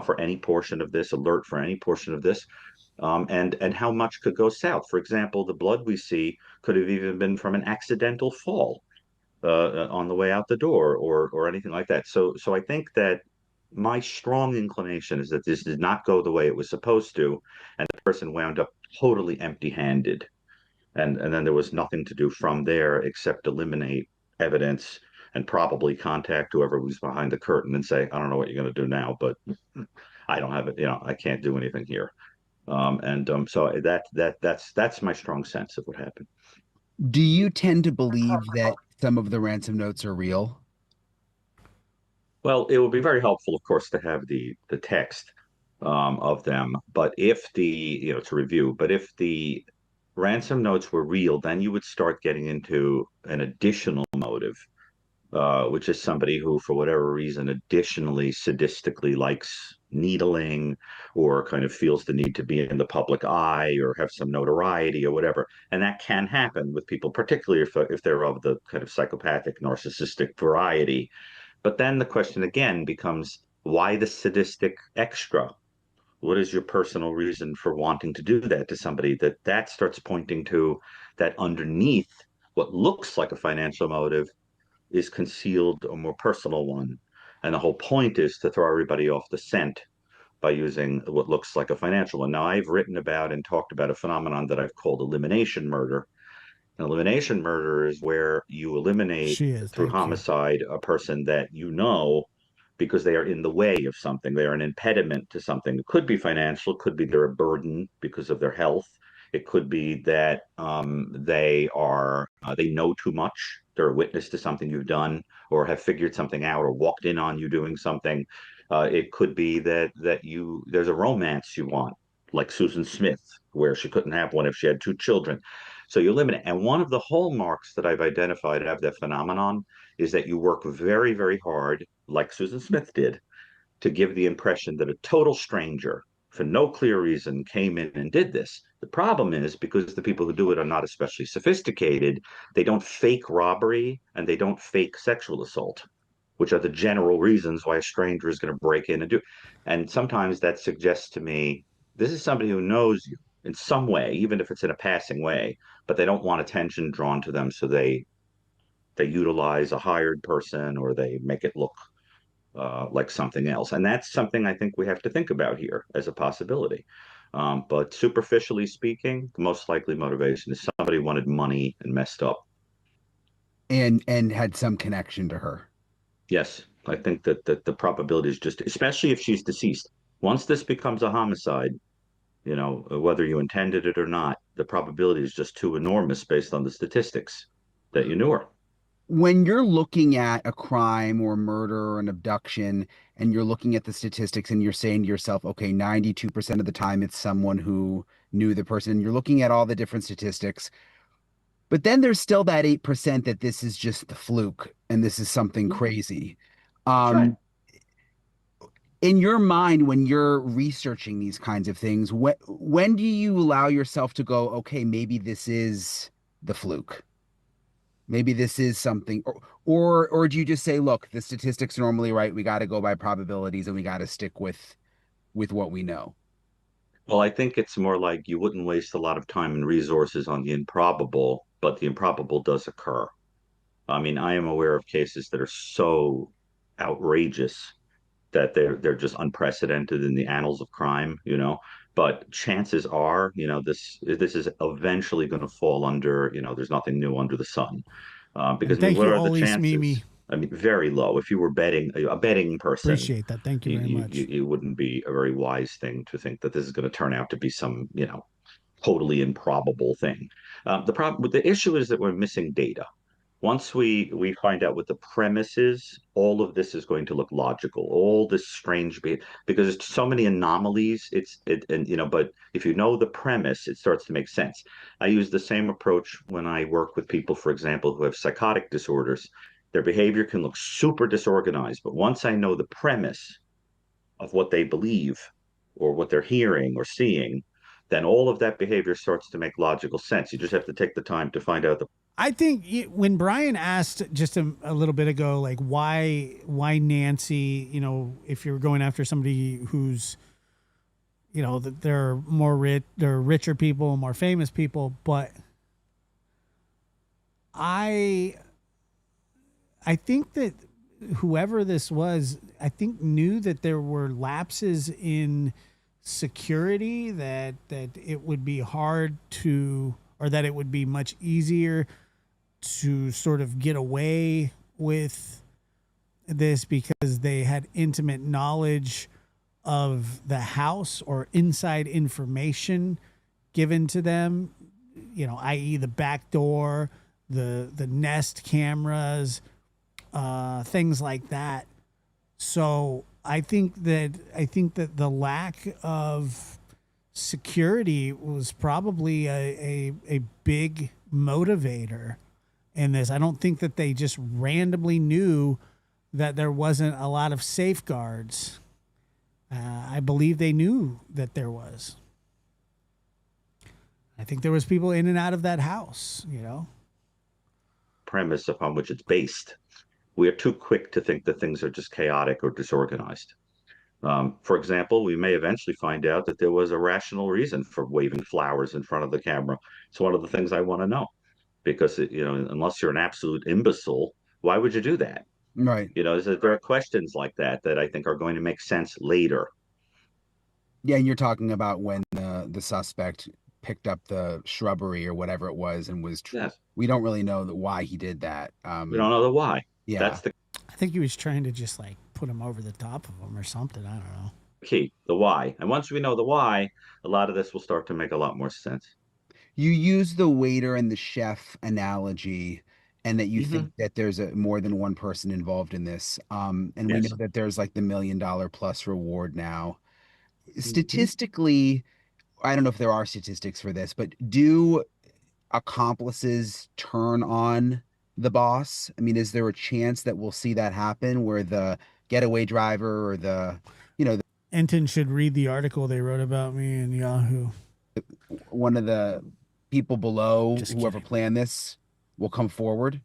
S5: for any portion of this, alert for any portion of this, and how much could go south. For example, the blood we see could have even been from an accidental fall on the way out the door or anything like that. So I think that my strong inclination is that this did not go the way it was supposed to, and the person wound up totally empty-handed. And then there was nothing to do from there except eliminate evidence and probably contact whoever was behind the curtain and say, I don't know what you're going to do now, but I don't have it, I can't do anything here. So that's my strong sense of what happened.
S4: Do you tend to believe that some of the ransom notes are real?
S5: Well, it would be very helpful, of course, to have the text of them. But if to review, but if the ransom notes were real, then you would start getting into an additional motive, which is somebody who, for whatever reason, additionally sadistically likes needling or kind of feels the need to be in the public eye or have some notoriety or whatever. And that can happen with people, particularly if they're of the kind of psychopathic, narcissistic variety. But then the question again becomes, why the sadistic extra? What is your personal reason for wanting to do that to somebody? That starts pointing to that underneath what looks like a financial motive is concealed a more personal one. And the whole point is to throw everybody off the scent by using what looks like a financial one. Now, I've written about and talked about a phenomenon that I've called elimination murder. An elimination murder is where you eliminate through homicide a person that you know because they are in the way of something. They are an impediment to something. It could be financial, it could be they're a burden because of their health. It could be that they know too much. They're a witness to something you've done, or have figured something out, or walked in on you doing something. It could be that there's a romance you want, like Susan Smith, where she couldn't have one if she had two children. So you eliminate. And one of the hallmarks that I've identified of that phenomenon is that you work very, very hard, like Susan Smith did, to give the impression that a total stranger, for no clear reason, came in and did this. The problem is because the people who do it are not especially sophisticated, they don't fake robbery and they don't fake sexual assault, which are the general reasons why a stranger is going to break in and do. And sometimes that suggests to me this is somebody who knows you in some way, even if it's in a passing way, but they don't want attention drawn to them, so they utilize a hired person or they make it look like something else. And that's something I think we have to think about here as a possibility. But superficially speaking, the most likely motivation is somebody wanted money and messed up.
S4: And had some connection to her.
S5: Yes, I think that the probability is just, especially if she's deceased. Once this becomes a homicide, whether you intended it or not, the probability is just too enormous based on the statistics that you knew her.
S4: When you're looking at a crime or murder or an abduction and you're looking at the statistics and you're saying to yourself, okay, 92% of the time it's someone who knew the person, and you're looking at all the different statistics, but then there's still that 8% that this is just the fluke and this is something crazy.
S5: Right.
S4: In your mind, when you're researching these kinds of things, when do you allow yourself to go, okay, maybe this is the fluke? Maybe this is something, or do you just say, look, the statistics are normally right. We got to go by probabilities and we got to stick with what we know.
S5: Well, I think it's more like you wouldn't waste a lot of time and resources on the improbable, but the improbable does occur. I mean, I am aware of cases that are so outrageous that they're just unprecedented in the annals of crime. But chances are, this is eventually going to fall under, there's nothing new under the sun. Because I mean, what are the chances? I mean, very low. If you were a betting person,
S1: appreciate that. Thank you very much.
S5: It wouldn't be a very wise thing to think that this is going to turn out to be some, totally improbable thing. The issue is that we're missing data. Once we find out what the premise is, all of this is going to look logical. All this strange because there's so many anomalies. But if you know the premise, it starts to make sense. I use the same approach when I work with people, for example, who have psychotic disorders. Their behavior can look super disorganized, but once I know the premise of what they believe or what they're hearing or seeing, then all of that behavior starts to make logical sense. You just have to take the time to find out the.
S1: I think when Brian asked just a little bit ago, like why Nancy, if you're going after somebody who's, they're more rich, they're richer people, more famous people, but I think that whoever this was, I think knew that there were lapses in security, that it would be hard to, or that it would be much easier to sort of get away with this because they had intimate knowledge of the house or inside information given to them, i.e. the back door, the Nest cameras, things like that. So I think that the lack of security was probably a big motivator in this. I don't think that they just randomly knew that there wasn't a lot of safeguards. I believe they knew that there was. I think there was people in and out of that house, you know.
S5: Premise upon which it's based. We are too quick to think that things are just chaotic or disorganized. For example, we may eventually find out that there was a rational reason for waving flowers in front of the camera. It's one of the things I want to know, because unless you're an absolute imbecile, why would you do that?
S4: Right.
S5: There are questions like that I think are going to make sense later.
S4: Yeah, and you're talking about when the suspect picked up the shrubbery or whatever it was and was.
S5: Yes.
S4: We don't really know why he did that.
S5: We don't know the why.
S4: Yeah.
S5: That's the
S1: I think he was trying to just like put him over the top of him or something. I don't know.
S5: key, the why. And once we know the why, a lot of this will start to make a lot more sense.
S4: You use the waiter and the chef analogy, and that you think that there's more than one person involved in this. And we know that there's like the $1 million plus reward now. Statistically, I don't know if there are statistics for this, but do accomplices turn on the boss? I mean, is there a chance that we'll see that happen where the getaway driver or
S1: Enton should read the article they wrote about me in Yahoo.
S4: One of the people below, whoever planned this, will come forward?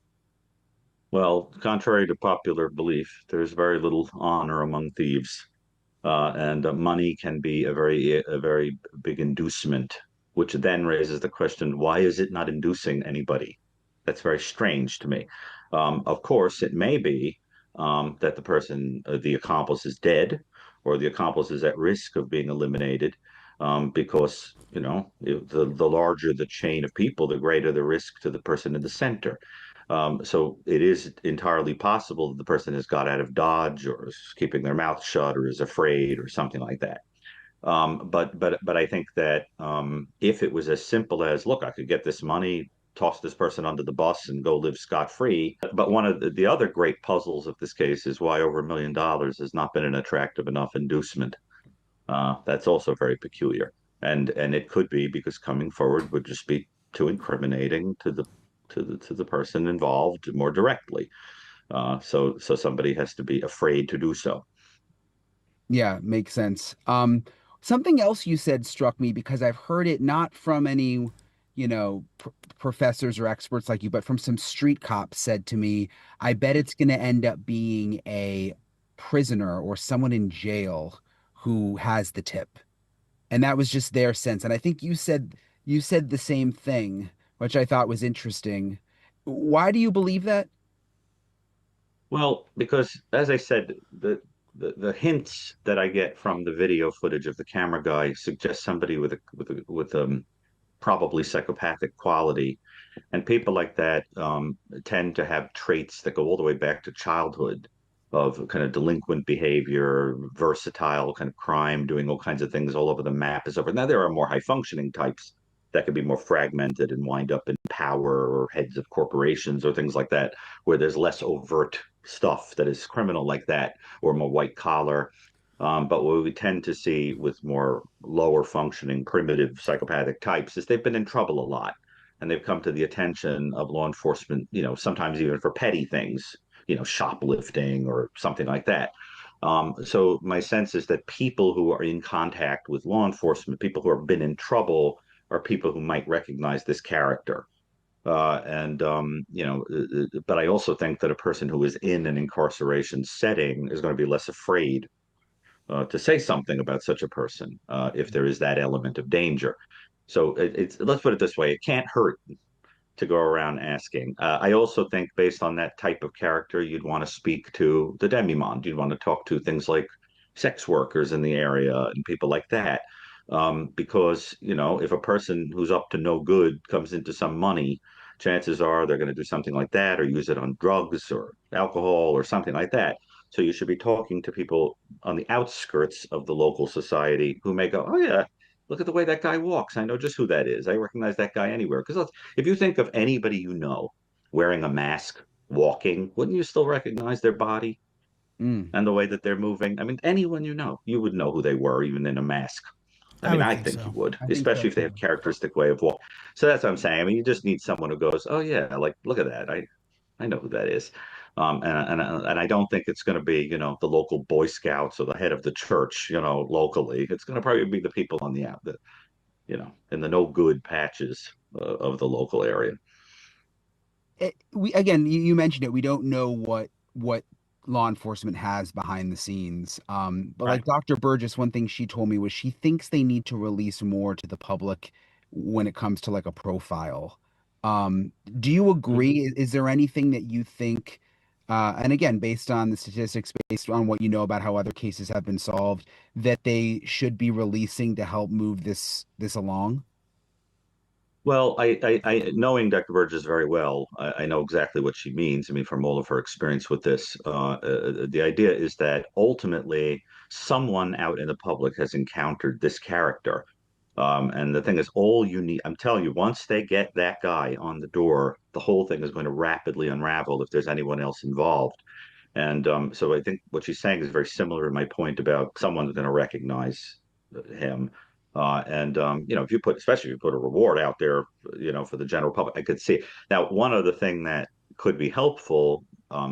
S5: Well, contrary to popular belief, there's very little honor among thieves. And money can be a very big inducement, which then raises the question, why is it not inducing anybody? That's very strange to me. Of course, it may be that the person, the accomplice, is dead, or the accomplice is at risk of being eliminated, because the larger the chain of people, the greater the risk to the person in the center. So it is entirely possible that the person has got out of Dodge, or is keeping their mouth shut, or is afraid, or something like that. But I think that if it was as simple as, look, I could get this money, toss this person under the bus, and go live scot-free. But one of the other great puzzles of this case is why over $1 million has not been an attractive enough inducement. That's also very peculiar, and it could be because coming forward would just be too incriminating to the person involved more directly. So somebody has to be afraid to do so.
S4: Yeah, makes sense. Something else you said struck me, because I've heard it not from any, professors or experts like you, but from some street cops said to me, I bet it's going to end up being a prisoner or someone in jail who has the tip. And that was just their sense. And I think you said the same thing, which I thought was interesting. Why do you believe that?
S5: Well, because as I said, the hints that I get from the video footage of the camera guy suggest somebody with probably psychopathic quality, and people like that tend to have traits that go all the way back to childhood, of kind of delinquent behavior, versatile kind of crime, doing all kinds of things all over the map. Now there are more high functioning types that could be more fragmented and wind up in power or heads of corporations or things like that, where there's less overt stuff that is criminal like that, or more white collar. But what we tend to see with more lower functioning, primitive psychopathic types is they've been in trouble a lot, and they've come to the attention of law enforcement, sometimes even for petty things, shoplifting or something like that. So my sense is that people who are in contact with law enforcement, people who have been in trouble, are people who might recognize this character. But I also think that a person who is in an incarceration setting is going to be less afraid to say something about such a person if there is that element of danger. So let's put it this way: it can't hurt to go around asking. I also think, based on that type of character, you'd want to speak to the demi-monde. You'd want to talk to things like sex workers in the area and people like that. Because, if a person who's up to no good comes into some money, chances are they're going to do something like that, or use it on drugs or alcohol or something like that. So you should be talking to people on the outskirts of the local society who may go, oh, yeah, look at the way that guy walks. I know just who that is. I recognize that guy anywhere. Because if you think of anybody wearing a mask, walking, wouldn't you still recognize their body?
S7: and the way that they're moving. I mean, anyone you would know who they were, even in a mask. I think you would, especially if they have characteristic way of walk. So that's what I'm saying. I mean, you just need someone who goes, "Oh yeah, like look at that. I know who that is." And I don't think it's going to be, the local Boy Scouts or the head of the church, locally. It's going to probably be the people on the out that, in the no good patches of the local area.
S22: You mentioned it. We don't know what law enforcement has behind the scenes. But like Dr. Burgess, one thing she told me was she thinks they need to release more to the public when it comes to like a profile. Do you agree? Is there anything that you think, and again, based on the statistics, based on what you know about how other cases have been solved, that they should be releasing to help move this along?
S7: Well, I knowing Dr. Burgess very well, I know exactly what she means. I mean, from all of her experience with this, the idea is that ultimately someone out in the public has encountered this character. And the thing is, all you need, I'm telling you, once they get that guy on the door, the whole thing is going to rapidly unravel if there's anyone else involved. And so I think what she's saying is very similar to my point about someone's going to recognize him. If you put, especially if you put a reward out there, for the general public, I could see. Now, one other thing that could be helpful,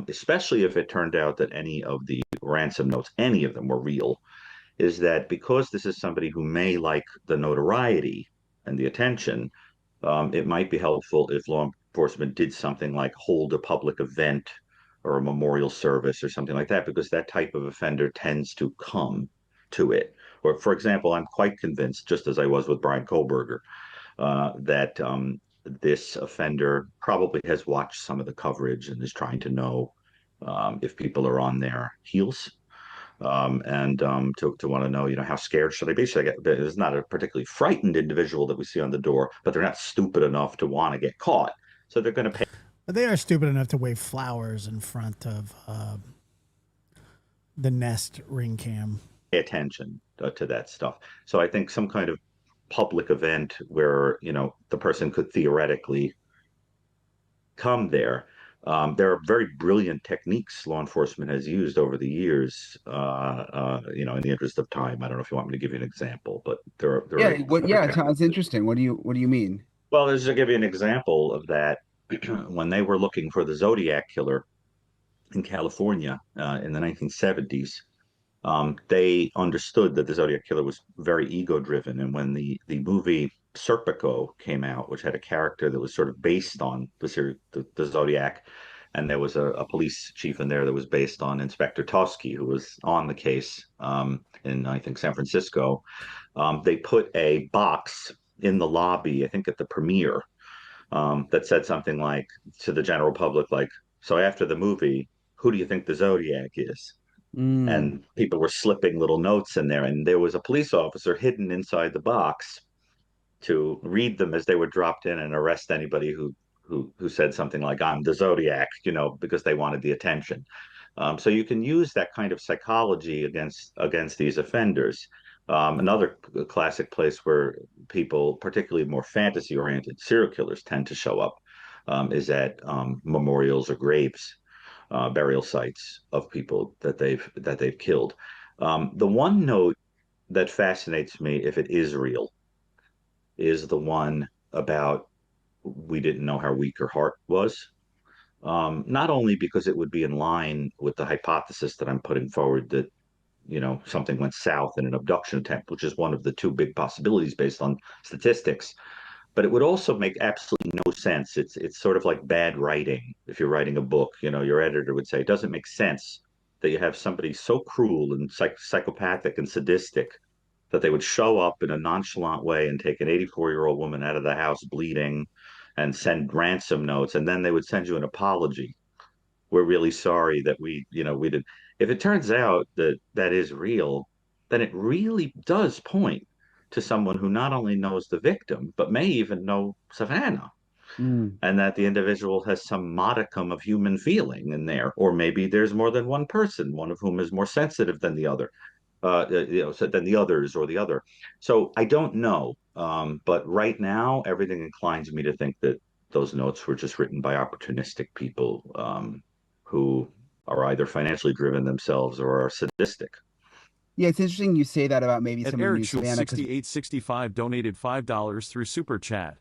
S7: especially if it turned out that any of the ransom notes, any of them were real, is that because this is somebody who may like the notoriety and the attention, it might be helpful if law enforcement did something like hold a public event or a memorial service or something like that, because that type of offender tends to come to it. Or, for example, I'm quite convinced, just as I was with Brian Kohlberger, that this offender probably has watched some of the coverage and is trying to know if people are on their heels. To want to know, how scared should I be? Should I get? It's not a particularly frightened individual that we see on the door, but they're not stupid enough to want to get caught, so they're going to pay.
S1: But they are stupid enough to wave flowers in front of the Nest ring cam.
S7: Pay attention to that stuff. So I think some kind of public event where the person could theoretically come there. There are very brilliant techniques law enforcement has used over the years. In the interest of time, I don't know if you want me to give you an example, but
S22: It's interesting. What do you mean?
S7: Well, just to give you an example of that, when they were looking for the Zodiac killer in California in the 1970s, they understood that the Zodiac killer was very ego-driven, and when the movie Serpico came out, which had a character that was sort of based on the Zodiac, and there was a police chief in there that was based on Inspector Toschi, who was on the case in, I think, San Francisco. They put a box in the lobby, I think at the premiere, that said something like to the general public, like, so after the movie, who do you think the Zodiac is? And people were slipping little notes in there, and there was a police officer hidden inside the box to read them as they were dropped in and arrest anybody who said something like, I'm the Zodiac, because they wanted the attention. So you can use that kind of psychology against these offenders. Another classic place where people, particularly more fantasy-oriented serial killers, tend to show up is at memorials or graves, burial sites of people that they've killed. The one note that fascinates me, if it is real, is the one about we didn't know how weak her heart was. Not only because it would be in line with the hypothesis that I'm putting forward that something went south in an abduction attempt, which is one of the two big possibilities based on statistics, but it would also make absolutely no sense. It's sort of like bad writing. If you're writing a book, your editor would say it doesn't make sense that you have somebody so cruel and psychopathic and sadistic that they would show up in a nonchalant way and take an 84-year-old woman out of the house bleeding and send ransom notes, and then they would send you an apology. We're really sorry that we did. If it turns out that that is real, then it really does point to someone who not only knows the victim, but may even know Savannah, and that the individual has some modicum of human feeling in there, or maybe there's more than one person, one of whom is more sensitive than the other, than the others or the other. So I don't know, but right now everything inclines me to think that those notes were just written by opportunistic people who
S5: are either financially driven themselves or are sadistic.
S22: Yeah, it's interesting you say that about maybe
S2: At
S22: someone who knew Savannah.
S2: 6865 donated $5 through Super Chat.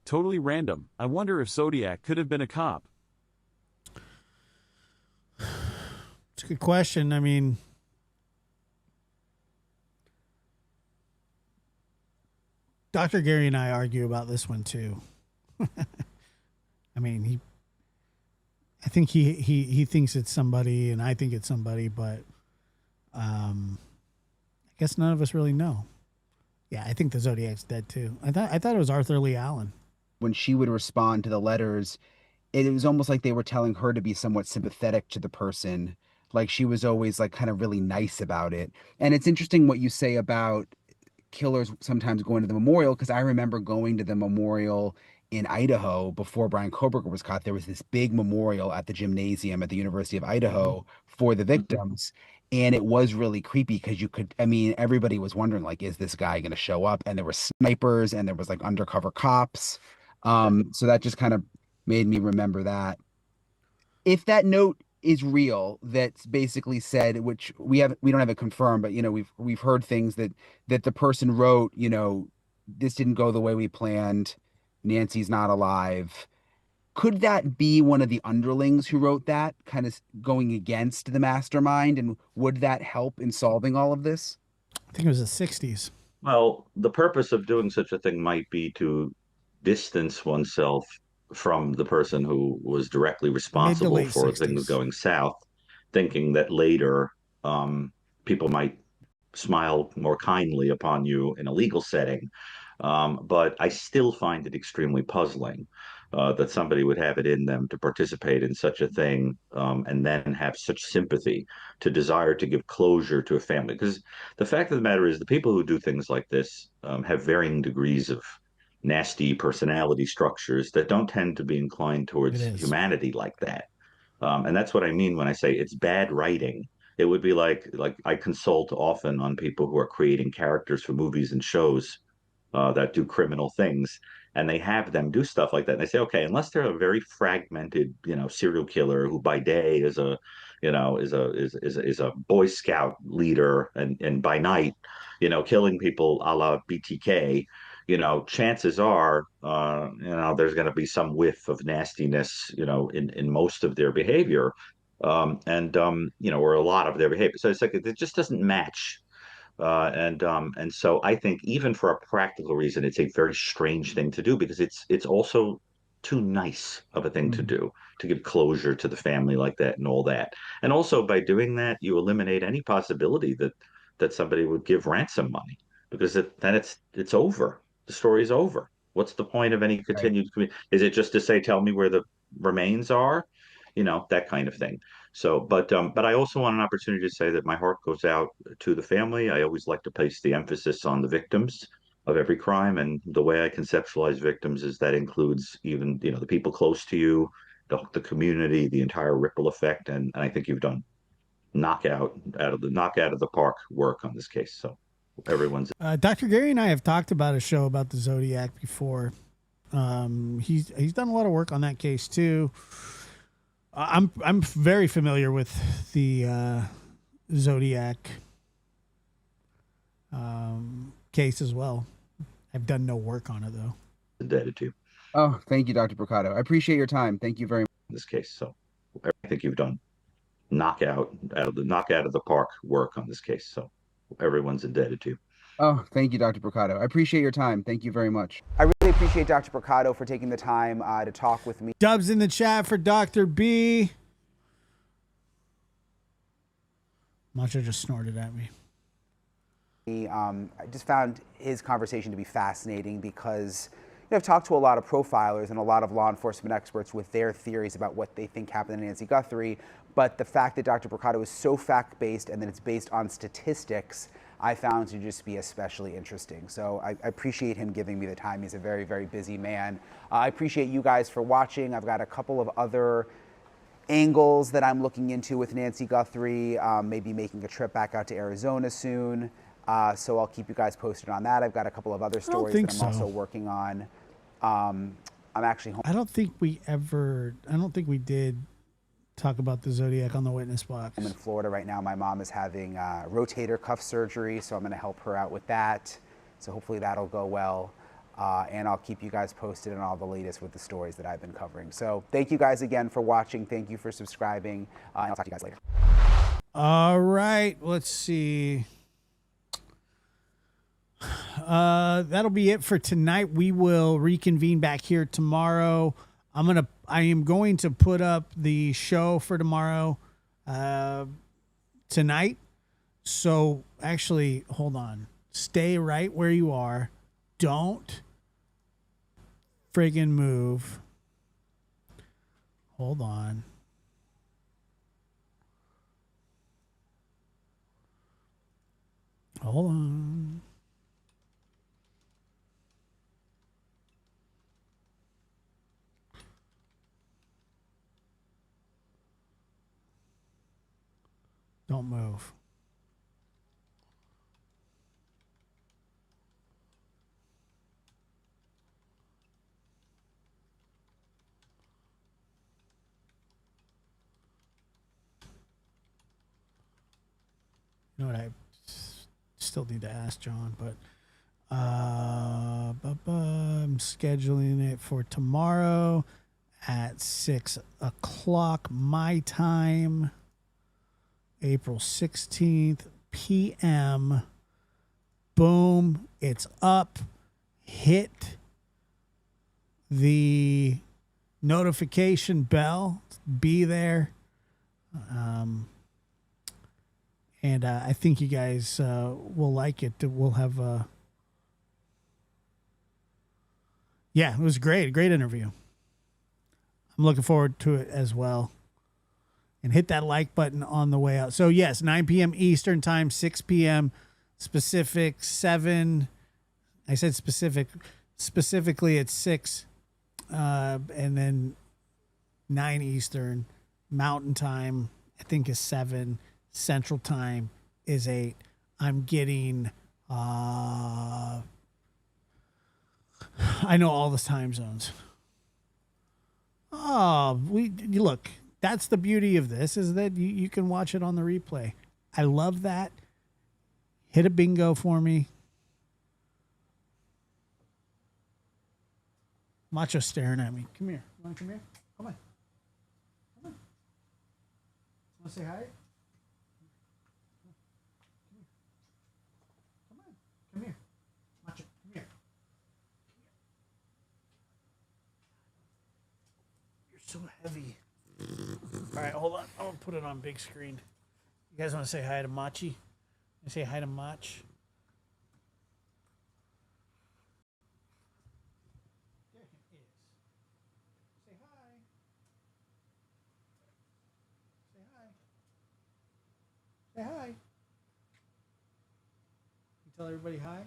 S2: Totally random. I wonder if Zodiac could have been a cop.
S1: It's a good question. I mean, Dr. Gary and I argue about this one too. I mean, I think he thinks it's somebody, and I think it's somebody, but I guess none of us really know. Yeah, I think the Zodiac's dead too. I thought it was Arthur Lee Allen.
S22: When she would respond to the letters, it was almost like they were telling her to be somewhat sympathetic to the person. Like she was always like kind of really nice about it. And it's interesting what you say about killers sometimes going to the memorial, because I remember going to the memorial in Idaho before Brian Koberger was caught. There was this big memorial at the gymnasium at the University of Idaho for the victims. And it was really creepy because everybody was wondering, like, is this guy going to show up? And there were snipers and there was like undercover cops. So that just kind of made me remember that. If that note is real, that's basically said, which we don't have it confirmed, but we've heard things that the person wrote, this didn't go the way we planned. Nancy's not alive. Could that be one of the underlings who wrote that, kind of going against the mastermind? And would that help in solving all of this?
S1: I think it was the 60s.
S5: Well, the purpose of doing such a thing might be to distance oneself from the person who was directly responsible for
S1: 60s.
S5: things going south, thinking that later people might smile more kindly upon you in a legal setting. But I still find it extremely puzzling that somebody would have it in them to participate in such a thing and then have such sympathy to desire to give closure to a family. Because the fact of the matter is, the people who do things like this have varying degrees of nasty personality structures that don't tend to be inclined towards humanity like that. And that's what I mean when I say it's bad writing. It would be like I consult often on people who are creating characters for movies and shows that do criminal things, and they have them do stuff like that. And they say, okay, unless they're a very fragmented, serial killer who by day is a, is a Boy Scout leader, and by night, killing people a la BTK. Chances are, there's going to be some whiff of nastiness, in most of their behavior, or a lot of their behavior. So it's like it just doesn't match. And so I think even for a practical reason, it's a very strange thing to do, because it's also too nice of a thing to do, to give closure to the family like that and all that. And also by doing that, you eliminate any possibility that somebody would give ransom money, because then it's over. The story's over. What's the point of any continued? Is it just to say, tell me where the remains are? That kind of thing. So, but I also want an opportunity to say that my heart goes out to the family. I always like to place the emphasis on the victims of every crime, and the way I conceptualize victims is that includes even the people close to you, the community, the entire ripple effect, and I think you've done knockout of the park work on this case. So everyone's
S1: Dr. Gary and I have talked about a show about the Zodiac before. He's done a lot of work on that case too. I'm very familiar with the Zodiac case as well. I've done no work on it though.
S5: Indebted to.
S22: Oh, thank you, Dr. Bricado. I appreciate your time. Thank you very much.
S5: In this case, so I think you've done knockout of the park work on this case. So everyone's indebted to.
S22: Oh, thank you, Dr. Bricado. I appreciate your time. Thank you very much.
S4: I really appreciate Dr. Bricado for taking the time to talk with me.
S1: Dubs in the chat for Dr. B. Macho just snorted at me.
S4: I just found his conversation to be fascinating because I've talked to a lot of profilers and a lot of law enforcement experts with their theories about what they think happened to Nancy Guthrie, but the fact that Dr. Bricado is so fact-based and that it's based on statistics, I found to just be especially interesting. So I appreciate him giving me the time. He's a very, very busy man. I appreciate you guys for watching. I've got a couple of other angles that I'm looking into with Nancy Guthrie, maybe making a trip back out to Arizona soon. So I'll keep you guys posted on that. I've got a couple of other stories that I'm also working on. I'm actually home.
S1: I don't think we did talk about the Zodiac on the witness box.
S4: I'm in Florida right now. My mom is having rotator cuff surgery, so I'm going to help her out with that. So hopefully that'll go well. And I'll keep you guys posted on all the latest with the stories that I've been covering. So thank you guys again for watching. Thank you for subscribing. And I'll talk to you guys later.
S1: All right, let's see. That'll be it for tonight. We will reconvene back here tomorrow. I am going to put up the show for tomorrow tonight. So actually, hold on. Stay right where you are. Don't friggin' move. Hold on. Hold on. Don't move. You know what, I still need to ask John, but I'm scheduling it for tomorrow at 6 o'clock my time, April 16th, p.m. Boom, it's up. Hit the notification bell. Be there. And I think you guys will like it. We'll have yeah, it was great. A great interview. I'm looking forward to it as well. And hit that like button on the way out. So, yes, 9 p.m. Eastern time, 6 p.m. Pacific, 7. I said specific. Specifically, it's 6. And then 9 Eastern. Mountain time, I think, is 7. Central time is 8. I'm getting, I know all the time zones. Oh, look, that's the beauty of this, is that you can watch it on the replay. I love that. Hit a bingo for me. Macho's staring at me. Come here. You want to come here? Come on. Come on. Want to say hi? Come here. Macho, come here. You're so heavy. All right, hold on. I'm going to put it on big screen. You guys want to say hi to Machi? Say hi to Mach. There he is. Say hi. Say hi. Say hi. You tell everybody hi.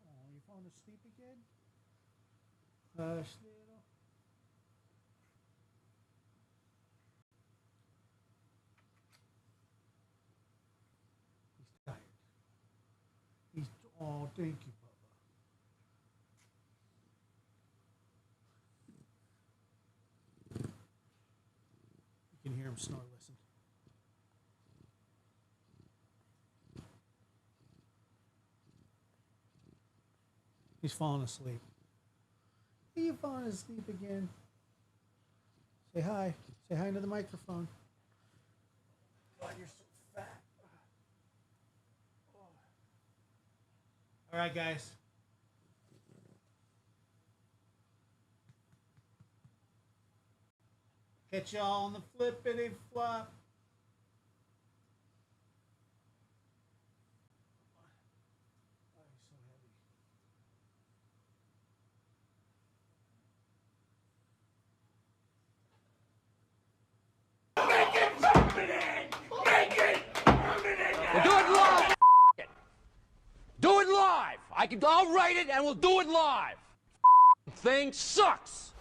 S1: Oh, you falling asleep again? Hush, little. He's tired. Oh, thank you, Bubba. You can hear him snore. Listen. He's falling asleep. Are you falling asleep again? Say hi. Say hi into the microphone. God, you're so fat. All right, guys. Catch y'all on the flippity flop.
S6: We'll do it live. Do it live. I'll write it and we'll do it live. Thing sucks.